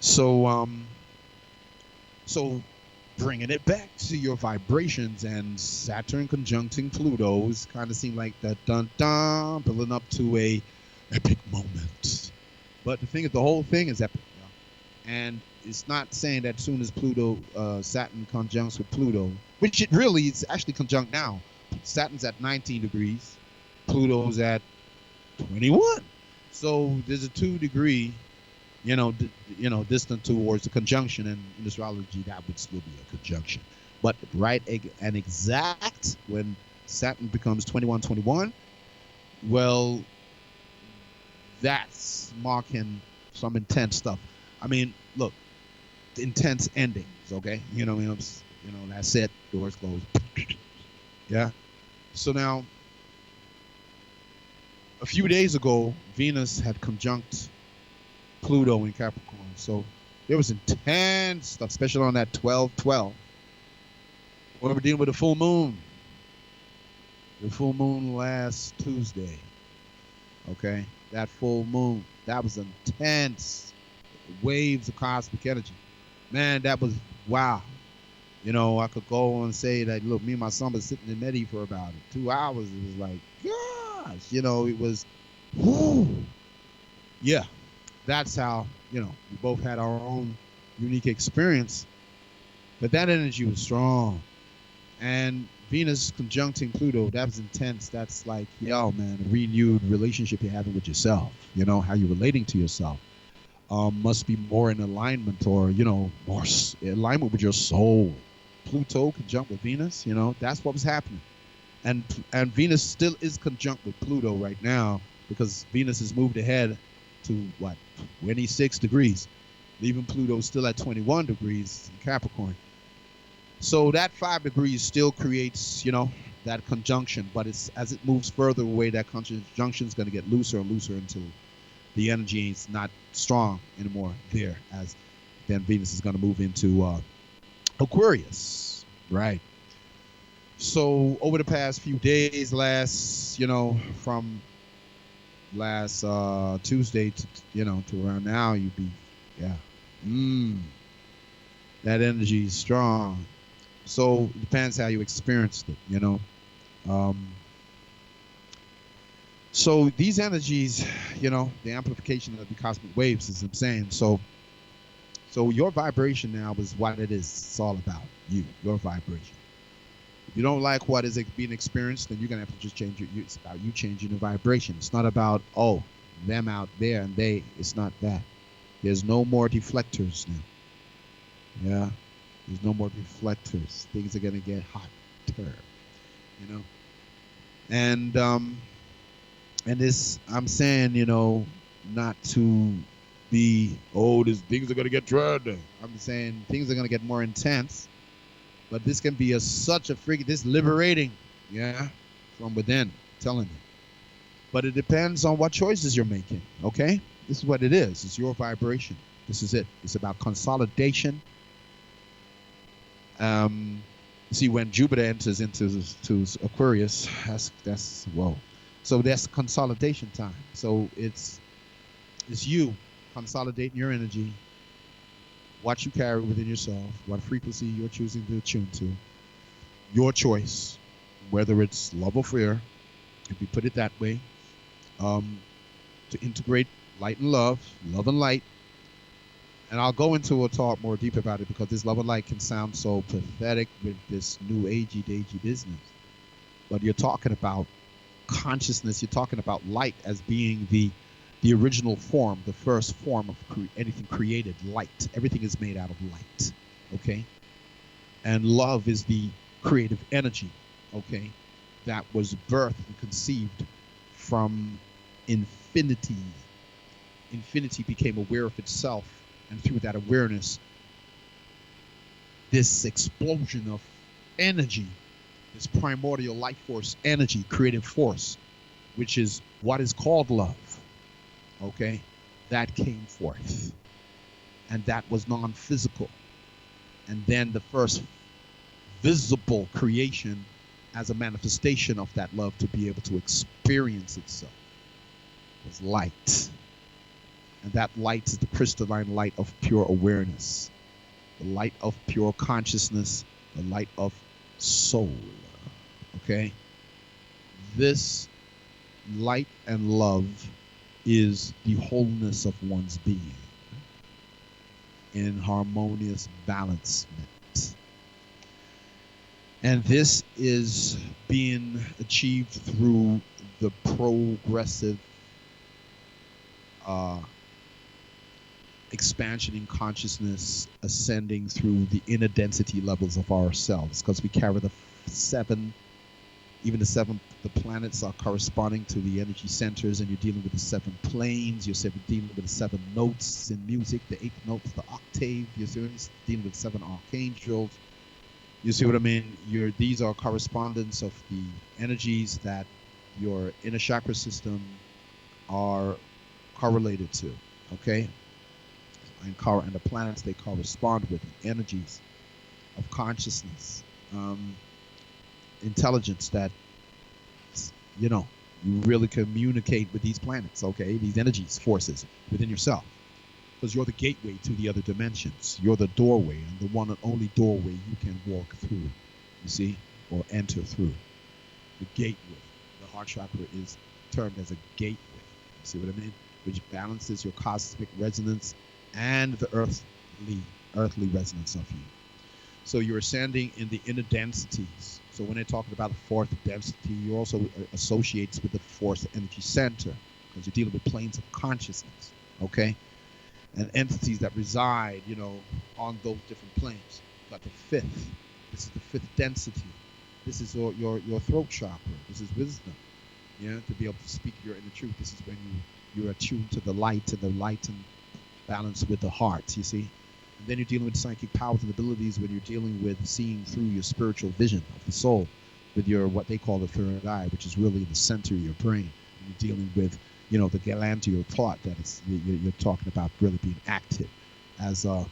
So bringing it back to your vibrations, and Saturn conjuncting Pluto's kind of seem like that dun building up to a epic moment. But the thing is, the whole thing is epic, you know? And it's not saying that as soon as Pluto, Saturn conjuncts with Pluto, which it really is actually conjunct now. Saturn's at 19 degrees, Pluto's at 21. So there's a 2-degree, you know, distant towards the conjunction, and in astrology that would still be a conjunction. But right and exact when Saturn becomes 21, well, that's marking some intense stuff. I mean, look, intense endings, okay? You know, that's it. Doors closed. Yeah. So now, a few days ago, Venus had conjunct Pluto in Capricorn. So there was intense stuff, especially on that 12-12. When we're dealing with the full moon. The full moon last Tuesday. Okay? That full moon. That was intense. Waves of cosmic energy. Man, that was wow. You know, I could go and say that, look, me and my son was sitting in Medi for about 2 hours. It was like, gosh, you know, it was, whoo. Yeah, that's how, you know, we both had our own unique experience. But that energy was strong. And Venus conjuncting Pluto, that was intense. That's like, yo, man, a renewed relationship you're having with yourself. You know, how you're relating to yourself. Must be more in alignment, or, you know, more alignment with your soul. Pluto conjunct with Venus, you know, that's what was happening. And Venus still is conjunct with Pluto right now, because Venus has moved ahead to, what, 26 degrees, leaving Pluto still at 21 degrees in Capricorn. So that 5 degrees still creates, you know, that conjunction, but it's as it moves further away, that conjunction is going to get looser and looser until the energy is not strong anymore there, as then Venus is going to move into Aquarius, right? So over the past few days, from last Tuesday to, you know, to around now, you'd be, that energy is strong. So it depends how you experienced it, you know. So these energies, you know, the amplification of the cosmic waves, as I'm saying. So your vibration now is what it is. It's all about you, your vibration. If you don't like what is being experienced, then you're gonna have to just change it's about you changing the vibration. It's not about, oh, them out there, and they. It's not that. There's no more deflectors now. Yeah, there's no more deflectors. Things are gonna get hotter. You know, and this I'm saying, not to be, oh, this things are gonna get dread. I'm saying things are gonna get more intense, but this can be such a freaking this liberating, yeah, from within. I'm telling you. But it depends on what choices you're making. Okay, this is what it is. It's your vibration. This is it. It's about consolidation. Um, See, when Jupiter enters into Aquarius, that's whoa. So that's consolidation time. So it's you consolidating your energy, what you carry within yourself, what frequency you're choosing to attune to, your choice, whether it's love or fear, if we put it that way, to integrate light and love and light. And I'll go into a talk more deep about it because this love and light can sound so pathetic with this new agey business. But you're talking about consciousness. You're talking about light as being the original form, the first form of anything created. Light. Everything is made out of light. Okay. And love is the creative energy. Okay, that was birthed and conceived from infinity. Infinity became aware of itself, and through that awareness, this explosion of energy, this primordial life force energy, creative force, which is what is called love, okay, that came forth. And that was non-physical. And then the first visible creation as a manifestation of that love to be able to experience itself was light. And that light is the crystalline light of pure awareness, the light of pure consciousness, the light of soul. Okay? This light and love is the wholeness of one's being in harmonious balancement. And this is being achieved through the progressive expansion in consciousness, ascending through the inner density levels of ourselves, because we carry the seven, the planets are corresponding to the energy centers, and you're dealing with the seven planes. You're dealing with the seven notes in music, the eighth note, the octave. You're dealing with seven archangels. You see what I mean? These are correspondence of the energies that your inner chakra system are correlated to. Okay, and the planets, they correspond with the energies of consciousness, intelligence that you really communicate with these planets. Okay, these energies, forces within yourself, because you're the gateway to the other dimensions. You're the doorway, and the one and only doorway you can walk through. You see, or enter through. The gateway. The heart chakra is termed as a gateway. You see what I mean? Which balances your cosmic resonance and the earthly resonance of you. So you're ascending in the inner densities. So when they're talking about the fourth density, you also associates with the fourth energy center, because you're dealing with planes of consciousness, okay? And entities that reside, on those different planes. You've got the fifth. This is the fifth density. This is your throat chakra. This is wisdom. Yeah, to be able to speak your inner truth. This is when you're attuned to the light and balance with the heart, you see. And then you're dealing with psychic powers and abilities when you're dealing with seeing through your spiritual vision of the soul with your, what they call the third eye, which is really in the center of your brain. And you're dealing with, the galanteal thought that you're talking about really being active as a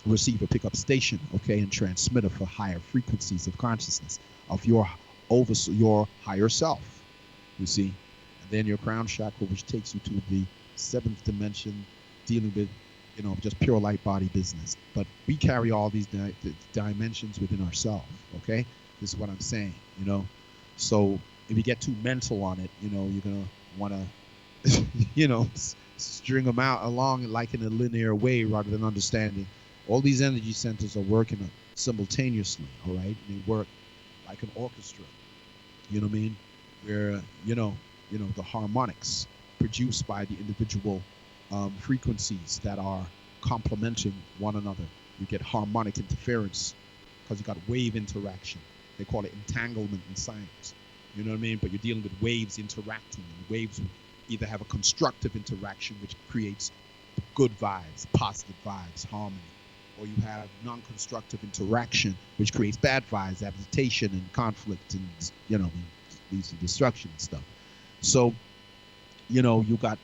receiver pickup station, okay, and transmitter for higher frequencies of consciousness of your higher self, you see. And then your crown chakra, which takes you to the seventh dimension, dealing with just pure light body business. But we carry all these dimensions within ourselves, okay? This is what I'm saying, So if you get too mental on it, you're going to want to, string them out along like in a linear way rather than understanding. All these energy centers are working simultaneously, all right? And they work like an orchestra, you know what I mean? Where, the harmonics produced by the individual frequencies that are complementing one another. You get harmonic interference because you got wave interaction. They call it entanglement in science. You know what I mean? But you're dealing with waves interacting, and waves either have a constructive interaction, which creates good vibes, positive vibes, harmony, or you have non-constructive interaction, which creates bad vibes, agitation and conflict, and leads to destruction and stuff. So, you got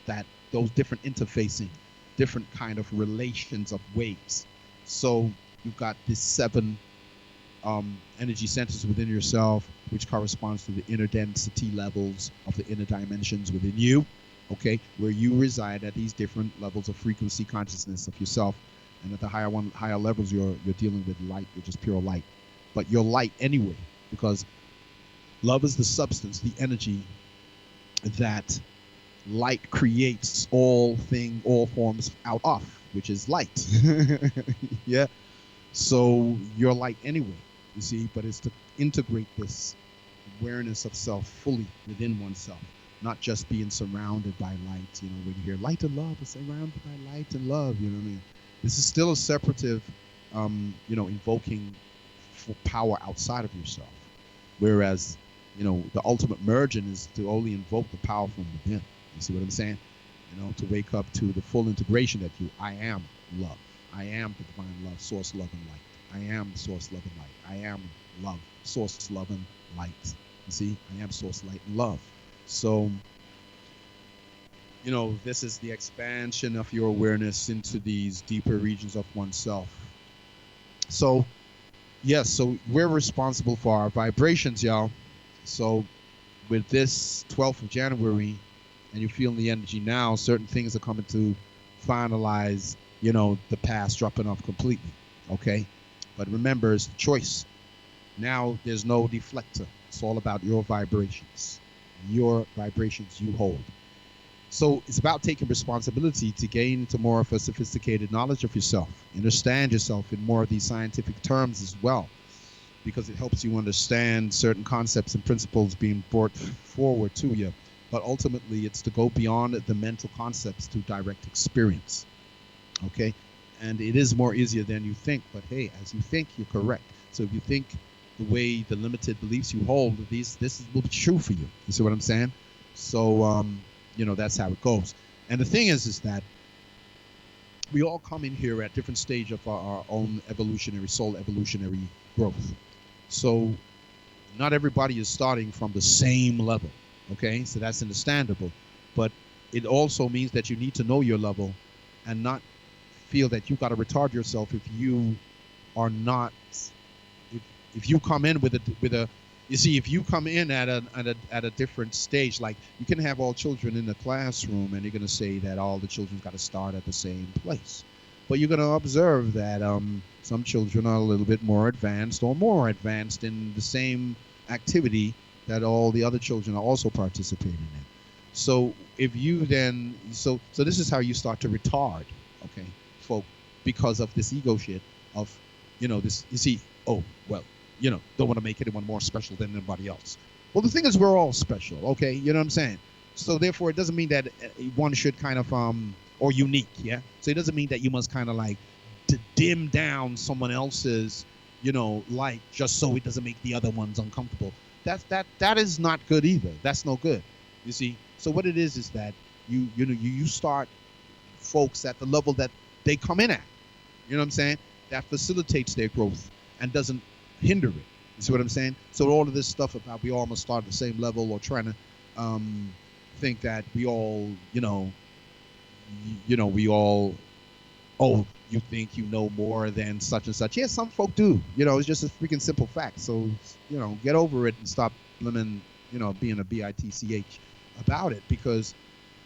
those different interfacing, different kind of relations of waves. So you've got these 7 energy centers within yourself, which corresponds to the inner density levels of the inner dimensions within you, okay, where you reside at these different levels of frequency consciousness of yourself. And at the higher levels, you're dealing with light, which is pure light. But you're light anyway, because love is the substance, the energy that light creates all forms out of, which is light. Yeah. So you're light anyway, you see, but it's to integrate this awareness of self fully within oneself, not just being surrounded by light. When you hear light and love, it's surrounded by light and love, you know what I mean? This is still a separative, invoking for power outside of yourself. Whereas, the ultimate merging is to only invoke the power from within. You see what I'm saying? To wake up to the full integration that I am love. I am the divine love, source, love, and light. I am source, love, and light. I am love, source, love, and light. You see? I am source, light, and love. So, this is the expansion of your awareness into these deeper regions of oneself. So, yes, so we're responsible for our vibrations, y'all. So, with this 12th of January, and you're feeling the energy now, certain things are coming to finalize, the past dropping off completely, okay? But remember, it's the choice. Now there's no deflector. It's all about your vibrations you hold. So it's about taking responsibility to gain into more of a sophisticated knowledge of yourself, understand yourself in more of these scientific terms as well, because it helps you understand certain concepts and principles being brought forward to you. But ultimately, it's to go beyond the mental concepts to direct experience. Okay? And it is more easier than you think. But hey, as you think, you're correct. So if you think the way the limited beliefs you hold, this will be true for you. You see what I'm saying? So, that's how it goes. And the thing is that we all come in here at different stage of our own soul evolutionary growth. So not everybody is starting from the same level. Okay, so that's understandable, but it also means that you need to know your level and not feel that you got to retard yourself if you are not. If you come in with a, you see, if you come in at a different stage, like you can have all children in the classroom, and you're going to say that all the children got to start at the same place, but you're going to observe that some children are a little bit more advanced in the same activity that all the other children are also participating in. So if you then, so this is how you start to retard, okay, folk, because of this ego shit of, this, you see, don't want to make anyone more special than anybody else. Well, the thing is, we're all special, okay? You know what I'm saying? So therefore, it doesn't mean that one should kind of, or unique, yeah? So it doesn't mean that you must kind of like to dim down someone else's, light just so it doesn't make the other ones uncomfortable. That is not good either. That's no good. You see. So what it is that you start folks at the level that they come in at. You know what I'm saying? That facilitates their growth and doesn't hinder it. You see what I'm saying? So all of this stuff about we all must start at the same level or trying to think that we all, we all, you think you know more than such and such. Yeah, some folk do. It's just a freaking simple fact. So, get over it and stop being a bitch about it, because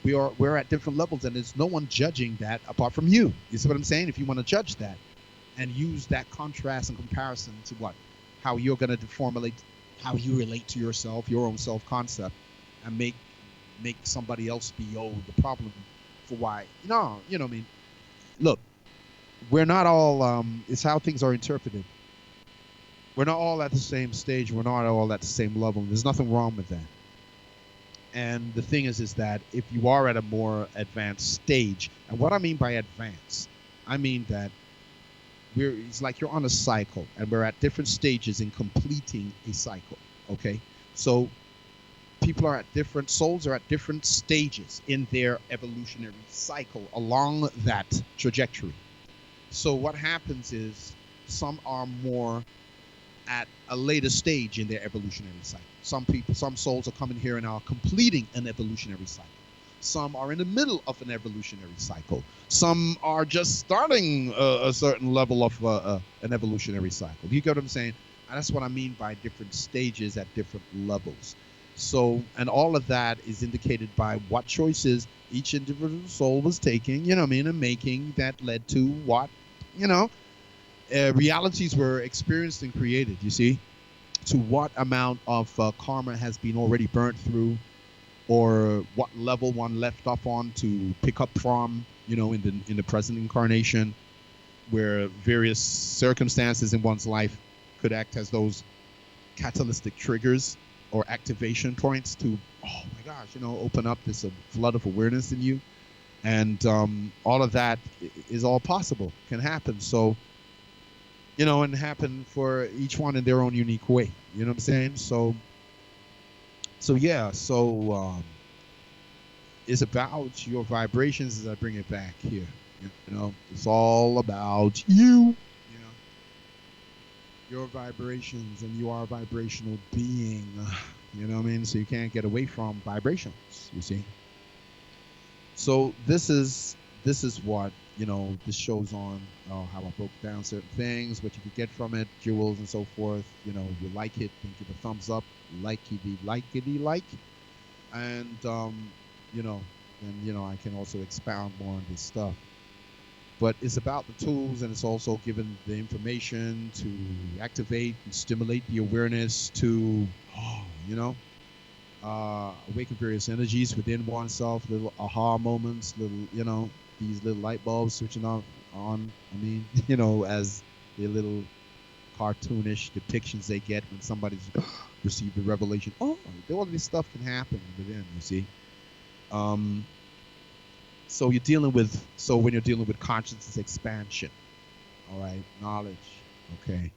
we're at different levels and there's no one judging that apart from you. You see what I'm saying? If you want to judge that and use that contrast and comparison to how you're going to formulate how you relate to yourself, your own self-concept, and make somebody else be the problem for why. No, I mean, look, we're not all, it's how things are interpreted. We're not all at the same stage. We're not all at the same level. There's nothing wrong with that. And the thing is that if you are at a more advanced stage, and what I mean by advanced, I mean that it's like you're on a cycle and we're at different stages in completing a cycle. Okay. So people are at different souls are at different stages in their evolutionary cycle along that trajectory. So what happens is some are more at a later stage in their evolutionary cycle. Some souls are coming here and are completing an evolutionary cycle. Some are in the middle of an evolutionary cycle. Some are just starting a certain level of an evolutionary cycle. You get what I'm saying? And that's what I mean by different stages at different levels. So, and all of that is indicated by what choices each individual soul was taking, you know what I mean, and making that led to what, you know, realities were experienced and created, you see, to what amount of karma has been already burnt through, or what level one left off on to pick up from, you know, in the present incarnation, where various circumstances in one's life could act as those catalytic triggers or activation points to, oh my gosh, you know, open up this flood of awareness in you. And all of that is all possible, can happen. So, you know, and happen for each one in their own unique way. You know what I'm saying? So yeah, it's about your vibrations as I bring it back here. You know, it's all about you. You know, your vibrations, and you are a vibrational being. You know what I mean? So you can't get away from vibrations, you see? So this is what, you know, this shows on how I broke down certain things, what you could get from it, jewels and so forth. You know, you like it, then give a thumbs up, likey like. And you know, and you know, I can also expound more on this stuff. But it's about the tools, and it's also given the information to activate and stimulate the awareness to, you know, awaken various energies within oneself, little aha moments, little, you know, these little light bulbs switching on. I mean, you know, as the little cartoonish depictions they get when somebody's received a revelation. Oh, all of this stuff can happen within, you see. So you're dealing with, so when you're dealing with consciousness expansion, all right, knowledge, okay.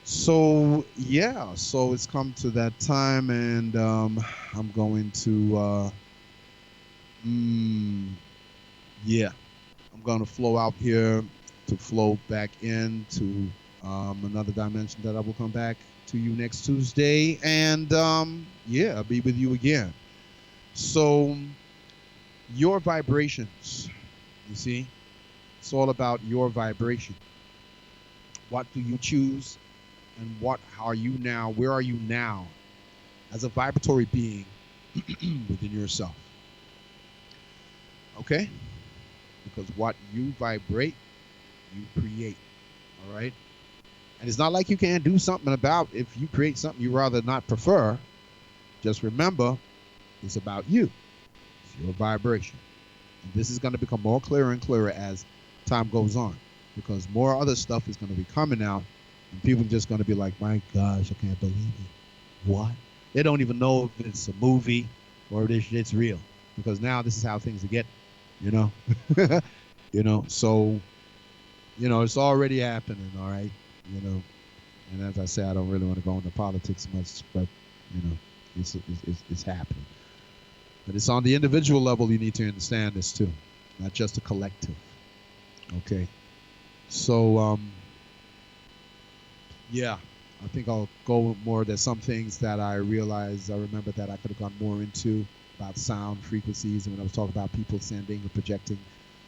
So yeah, so it's come to that time, and I'm going to yeah, I'm going to flow out here to flow back into another dimension that I will come back to you next Tuesday, and yeah, I'll be with you again. So your vibrations, you see, it's all about your vibration. What do you choose, and what are you now? Where are you now as a vibratory being within yourself? Okay? Because what you vibrate, you create. All right? And it's not like you can't do something about if you create something you rather not prefer. Just remember, it's about you. It's your vibration. And this is going to become more clearer and clearer as time goes on, because more other stuff is going to be coming out, and people are just going to be like, my gosh, I can't believe it. What? They don't even know if it's a movie or if it's real, because now this is how things are getting, you know? You know, so, you know, it's already happening, all right? You know, and as I say, I don't really want to go into politics much, but, you know, it's happening. But it's on the individual level you need to understand this too, not just a collective. Okay. So, yeah, I think I'll go more. There's some things that I remember that I could have gone more into about sound frequencies, and when I was talking about people sending or projecting,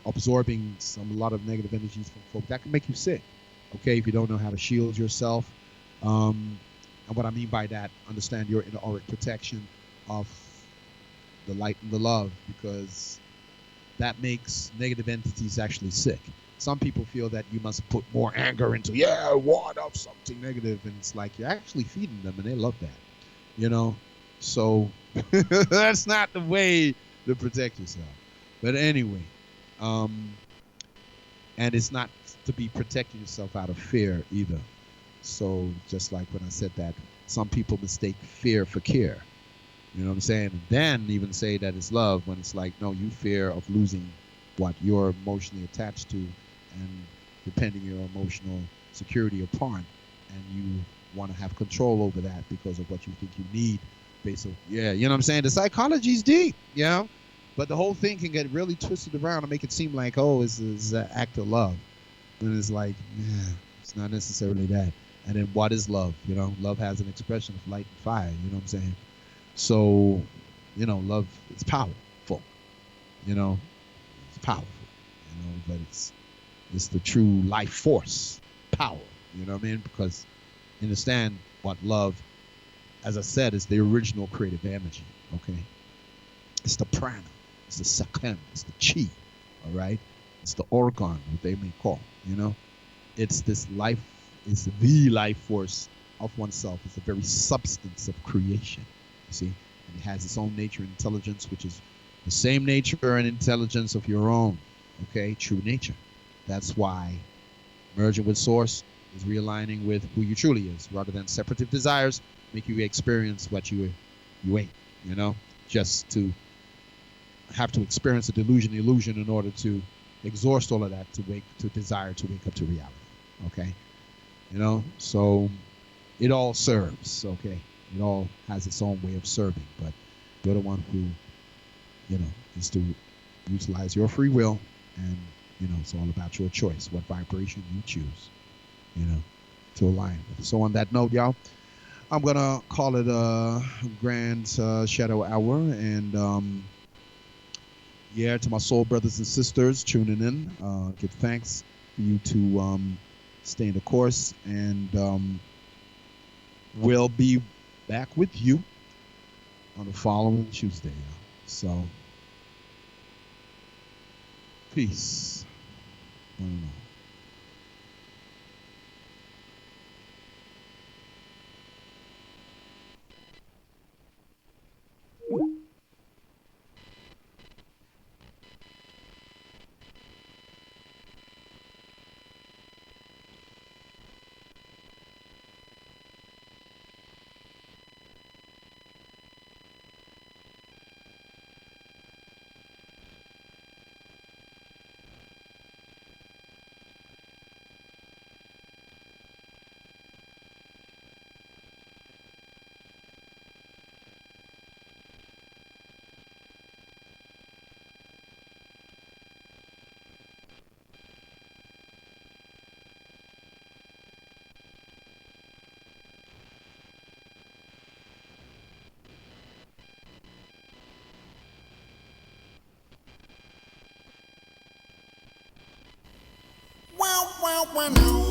absorbing a lot of negative energies from folk, that can make you sick. Okay, if you don't know how to shield yourself. And what I mean by that, understand your inner auric protection of the light and the love, because that makes negative entities actually sick. Some people feel that you must put more anger into, yeah, ward off something negative, and it's like you're actually feeding them, and they love that, you know. So that's not the way to protect yourself. But anyway, and it's not to be protecting yourself out of fear either. So just like when I said that, some people mistake fear for care. You know what I'm saying? And then even say that it's love when it's like, no, you fear of losing what you're emotionally attached to and depending your emotional security upon. And you want to have control over that because of what you think you need. Basically, yeah, you know what I'm saying? The psychology's deep, you know? But the whole thing can get really twisted around and make it seem like, oh, it's an act of love. And it's like, yeah, it's not necessarily that. And then what is love? You know, love has an expression of light and fire. You know what I'm saying? So, you know, love is powerful. You know, it's powerful. You know, but it's the true life force, power. You know what I mean? Because understand what love, as I said, is the original creative energy. Okay, it's the prana, it's the sakhem, it's the chi. All right, it's the organ, what they may call. You know, it's this life, it's the life force of oneself. It's the very substance of creation. You see, and it has its own nature and intelligence, which is the same nature and intelligence of your own. Okay, true nature. That's why merging with source is realigning with who you truly is, rather than separative desires make you experience what you ain't. You know, just to have to experience a delusion, illusion in order to exhaust all of that to desire to wake up to reality. Okay, you know, so it all serves. Okay, it all has its own way of serving, but you're the one who, you know, is to utilize your free will, and you know, it's all about your choice, what vibration you choose, you know, to align with. So on that note, y'all, I'm gonna call it a grand shadow hour, and yeah, to my soul brothers and sisters tuning in, give thanks for you to stay in the course, and we'll be back with you on the following Tuesday. So, peace. I don't know.
Wow, wow, wow, now.